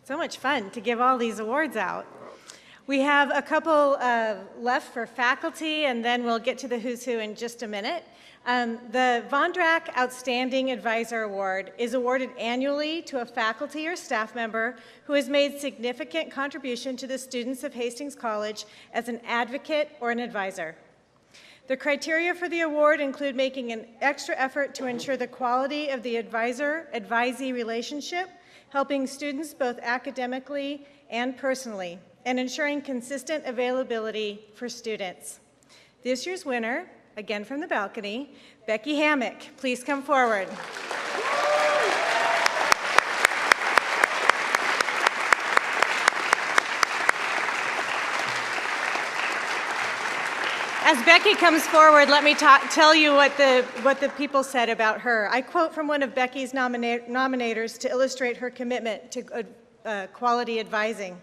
So much fun to give all these awards out. We have a couple left for faculty, and then we'll get to the who's who in just a minute. The Von Drack Outstanding Advisor Award is awarded annually to a faculty or staff member who has made significant contribution to the students of Hastings College as an advocate or an advisor. The criteria for the award include making an extra effort to ensure the quality of the advisor-advisee relationship, helping students both academically and personally, and ensuring consistent availability for students. This year's winner, again from the balcony, Becky Hammock. Please come forward. As Becky comes forward, let me tell you what the people said about her. I quote from one of Becky's nominators to illustrate her commitment to quality advising.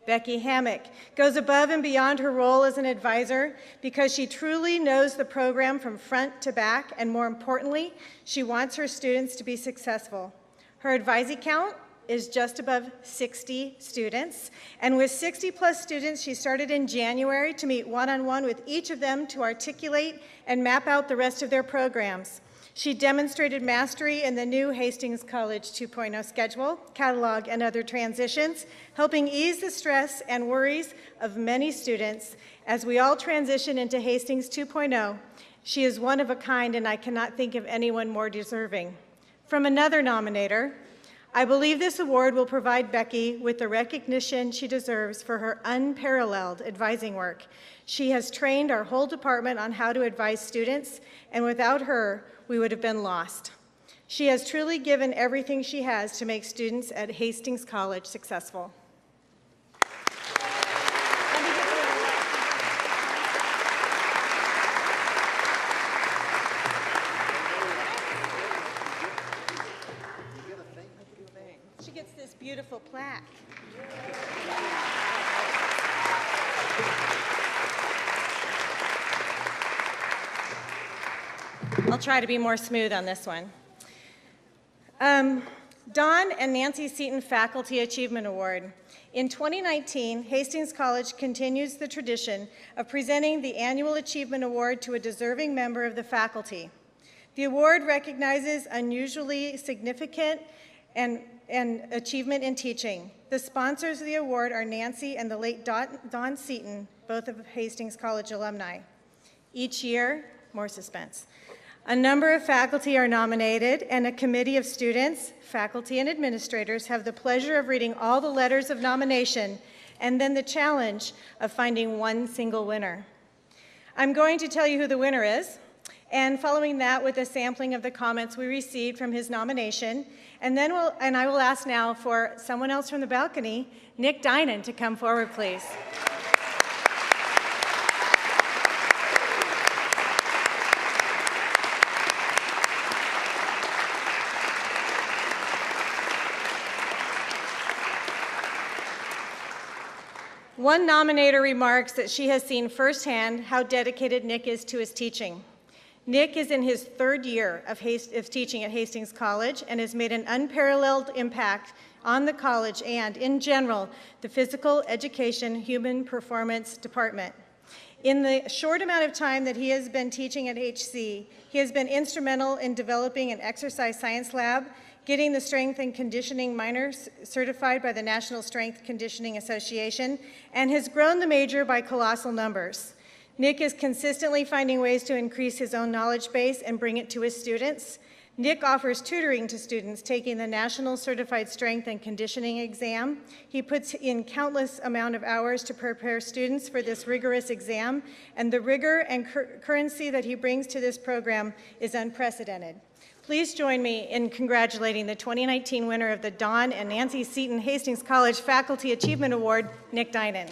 Becky Hammock goes above and beyond her role as an advisor because she truly knows the program from front to back, and more importantly, she wants her students to be successful. Her advisee count is just above 60 students, and with 60 plus students, she started in January to meet one-on-one with each of them to articulate and map out the rest of their programs. She demonstrated mastery in the new Hastings College 2.0 schedule, catalog, and other transitions, helping ease the stress and worries of many students as we all transition into Hastings 2.0. She is one of a kind, and I cannot think of anyone more deserving. From another nominator, I believe this award will provide Becky with the recognition she deserves for her unparalleled advising work. She has trained our whole department on how to advise students, and without her, we would have been lost. She has truly given everything she has to make students at Hastings College successful. She gets this beautiful plaque. I'll try to be more smooth on this one. Don and Nancy Seaton Faculty Achievement Award. In 2019, Hastings College continues the tradition of presenting the Annual Achievement Award to a deserving member of the faculty. The award recognizes unusually significant and achievement in teaching. The sponsors of the award are Nancy and the late Don Seaton, both of Hastings College alumni. Each year, more suspense. A number of faculty are nominated, and a committee of students, faculty, and administrators have the pleasure of reading all the letters of nomination and then the challenge of finding one single winner. I'm going to tell you who the winner is, and following that with a sampling of the comments we received from his nomination, and then I will ask now for someone else from the balcony, Nick Dinan, to come forward, please. One nominator remarks that she has seen firsthand how dedicated Nick is to his teaching. Nick is in his third year of teaching at Hastings College and has made an unparalleled impact on the college and, in general, the Physical Education Human Performance Department. In the short amount of time that he has been teaching at HC, he has been instrumental in developing an exercise science lab, getting the strength and conditioning minor certified by the National Strength Conditioning Association, and has grown the major by colossal numbers. Nick is consistently finding ways to increase his own knowledge base and bring it to his students. Nick offers tutoring to students taking the National Certified Strength and Conditioning exam. He puts in countless amount of hours to prepare students for this rigorous exam, and the rigor and currency that he brings to this program is unprecedented. Please join me in congratulating the 2019 winner of the Don and Nancy Seton Hastings College Faculty Achievement Award, Nick Dinan.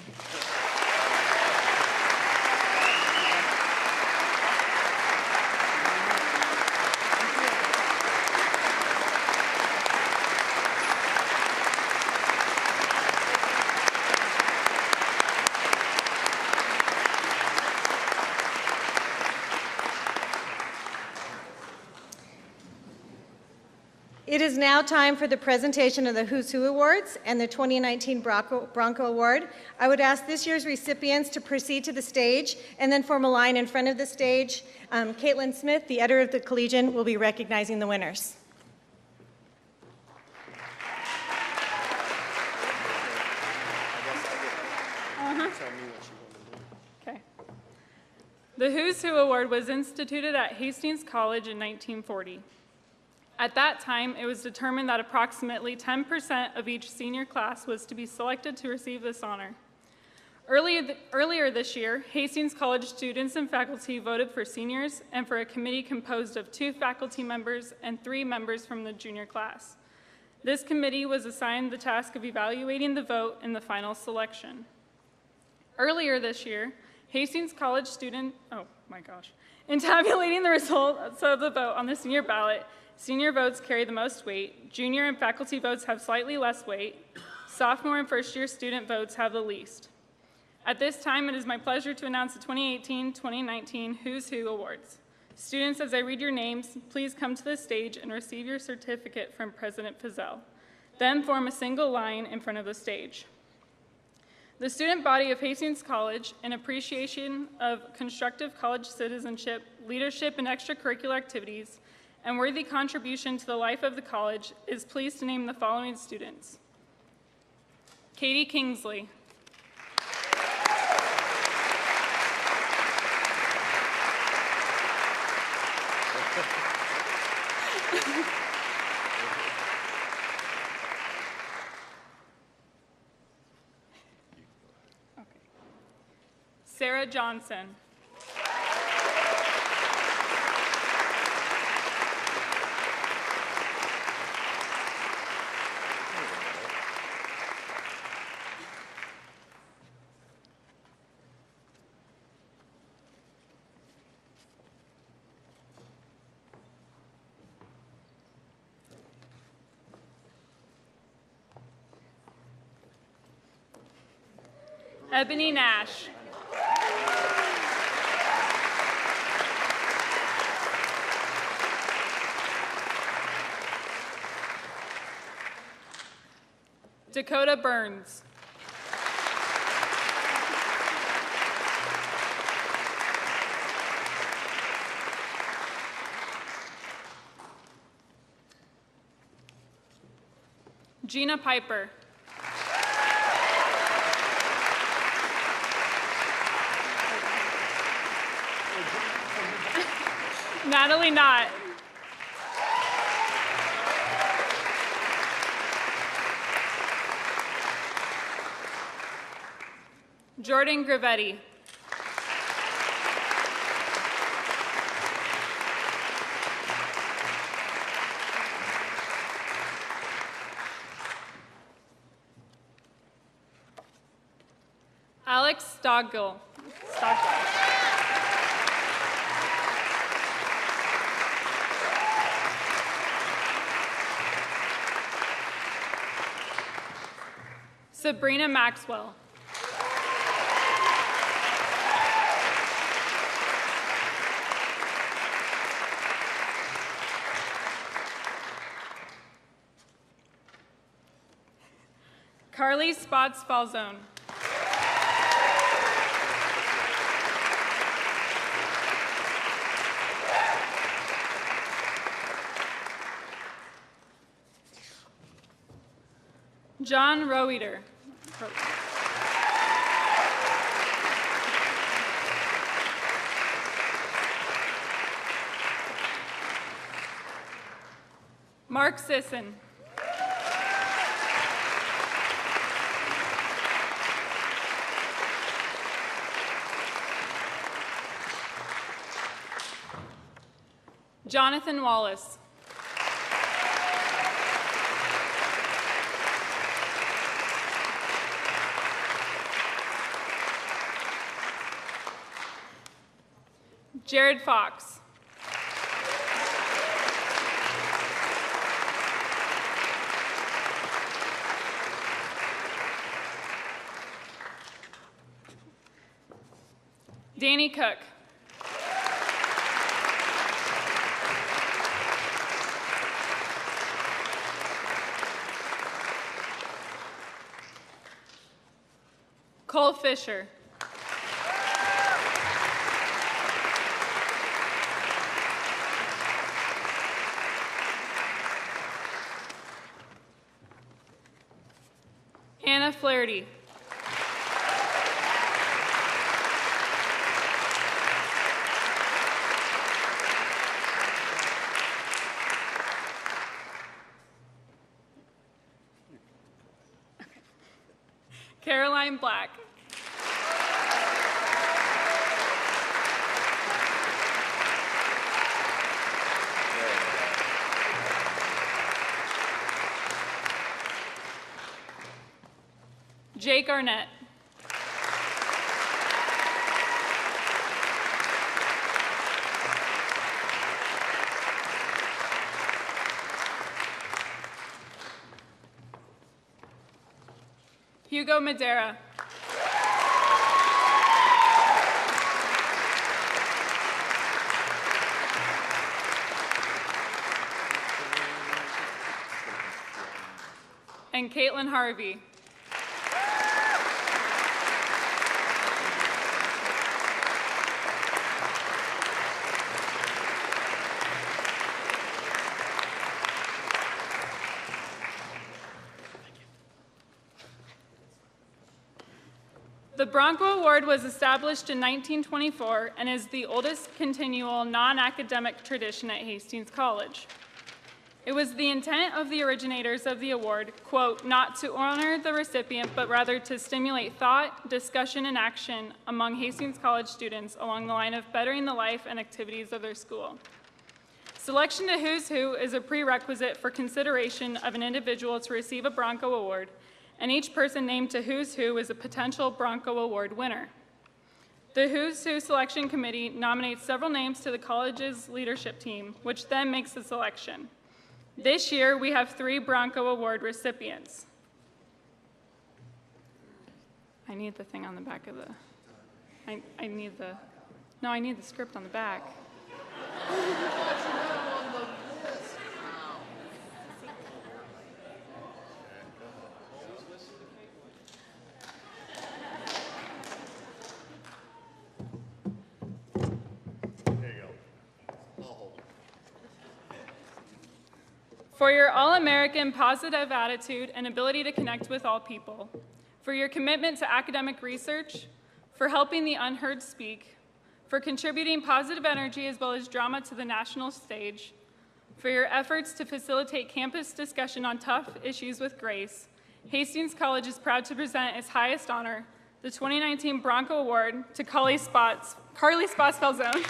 It is now time for the presentation of the Who's Who Awards and the 2019 Bronco Award. I would ask this year's recipients to proceed to the stage and then form a line in front of the stage. KAELAN Smith, the editor of the Collegian, will be recognizing the winners. Okay. The Who's Who Award was instituted at Hastings College in 1940. At that time, it was determined that approximately 10% of each senior class was to be selected to receive this honor. Earlier this year, Hastings College students and faculty voted for seniors and for a committee composed of 2 faculty members and 3 members from the junior class. This committee was assigned the task of evaluating the vote in the final selection. Earlier this year, Hastings College in tabulating the results of the vote on the senior ballot, senior votes carry the most weight, junior and faculty votes have slightly less weight, sophomore and first-year student votes have the least. At this time, it is my pleasure to announce the 2018-2019 Who's Who Awards. Students, as I read your names, please come to the stage and receive your certificate from President Fizell. Then form a single line in front of the stage. The student body of Hastings College, in appreciation of constructive college citizenship, leadership and extracurricular activities, and worthy contribution to the life of the college, is pleased to name the following students. Katie Kingsley. Sarah Johnson. Ebony Nash. Dakota Burns. Gina Piper. Natalie Knott. Jordan Gravetti. Alex Stoggill. Sabrina Maxwell. Carly Spots Falzone. John Roeder. Mark Sisson. Jonathan Wallace. Jared Fox. Danny Cook. Cole Fisher. Anna Flaherty. Caroline Black. Jake Arnett. Hugo Madera. And Caitlin Harvey. The Bronco Award was established in 1924 and is the oldest continual non-academic tradition at Hastings College. It was the intent of the originators of the award, quote, not to honor the recipient, but rather to stimulate thought, discussion, and action among Hastings College students along the line of bettering the life and activities of their school. Selection to Who's Who is a prerequisite for consideration of an individual to receive a Bronco Award, and each person named to Who's Who is a potential Bronco Award winner. The Who's Who Selection Committee nominates several names to the college's leadership team, which then makes the selection. This year, we have 3 Bronco Award recipients. I need the thing on the back of the, I need the script on the back. For your all-American positive attitude and ability to connect with all people, for your commitment to academic research, for helping the unheard speak, for contributing positive energy as well as drama to the national stage, for your efforts to facilitate campus discussion on tough issues with grace, Hastings College is proud to present its highest honor, the 2019 Bronco Award, to Carly Spotsfelzone.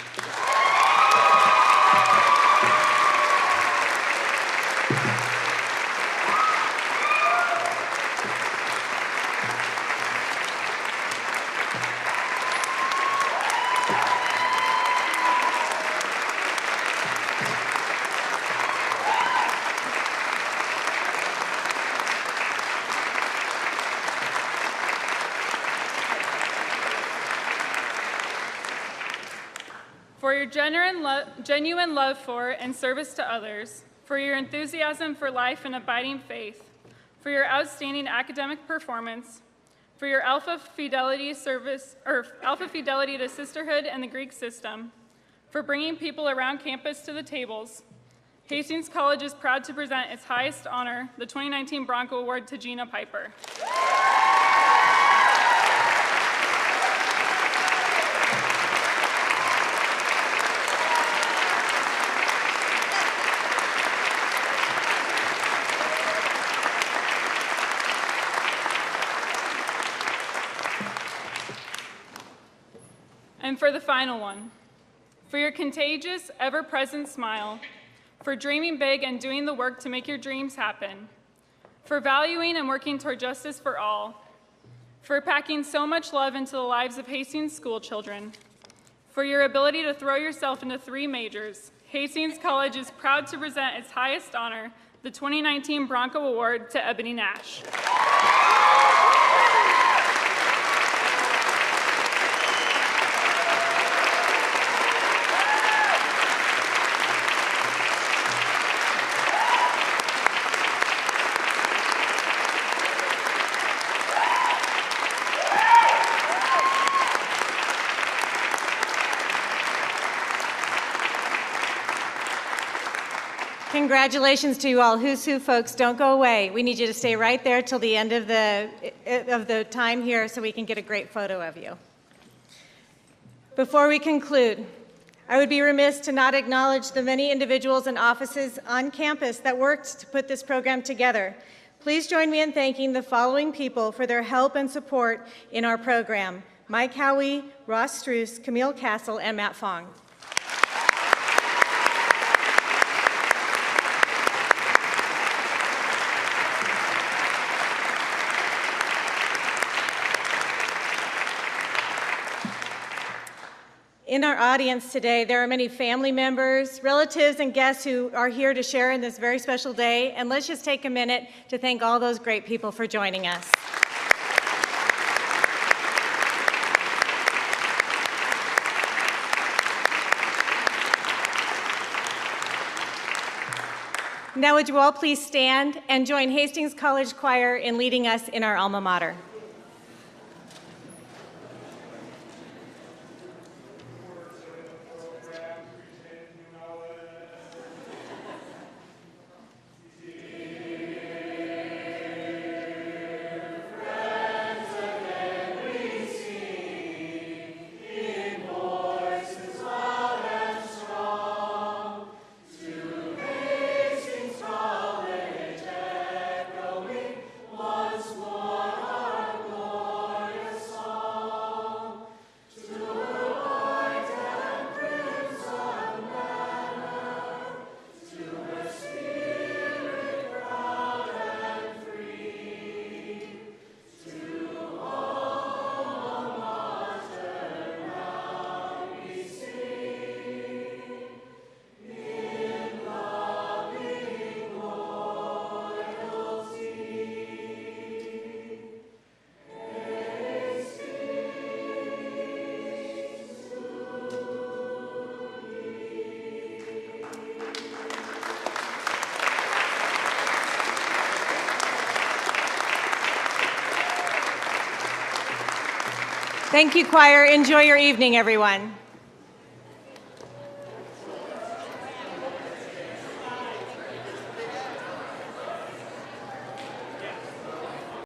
For your genuine love for and service to others, for your enthusiasm for life and abiding faith, for your outstanding academic performance, for your alpha fidelity to sisterhood and the Greek system, for bringing people around campus to the tables, Hastings College is proud to present its highest honor, the 2019 Bronco Award, to Gina Piper. And for the final one, for your contagious, ever-present smile, for dreaming big and doing the work to make your dreams happen, for valuing and working toward justice for all, for packing so much love into the lives of Hastings school children, for your ability to throw yourself into 3 majors, Hastings College is proud to present its highest honor, the 2019 Bronco Award, to Ebony Nash. Congratulations to you all. Who's who, folks. Don't go away. We need you to stay right there till the end of the time here so we can get a great photo of you. Before we conclude, I would be remiss to not acknowledge the many individuals and offices on campus that worked to put this program together. Please join me in thanking the following people for their help and support in our program: Mike Howie, Ross Struess, Camille Castle, and Matt Fong. In our audience today, there are many family members, relatives, and guests who are here to share in this very special day, and let's just take a minute to thank all those great people for joining us. Now would you all please stand and join Hastings College Choir in leading us in our alma mater. Thank you, choir. Enjoy your evening, everyone.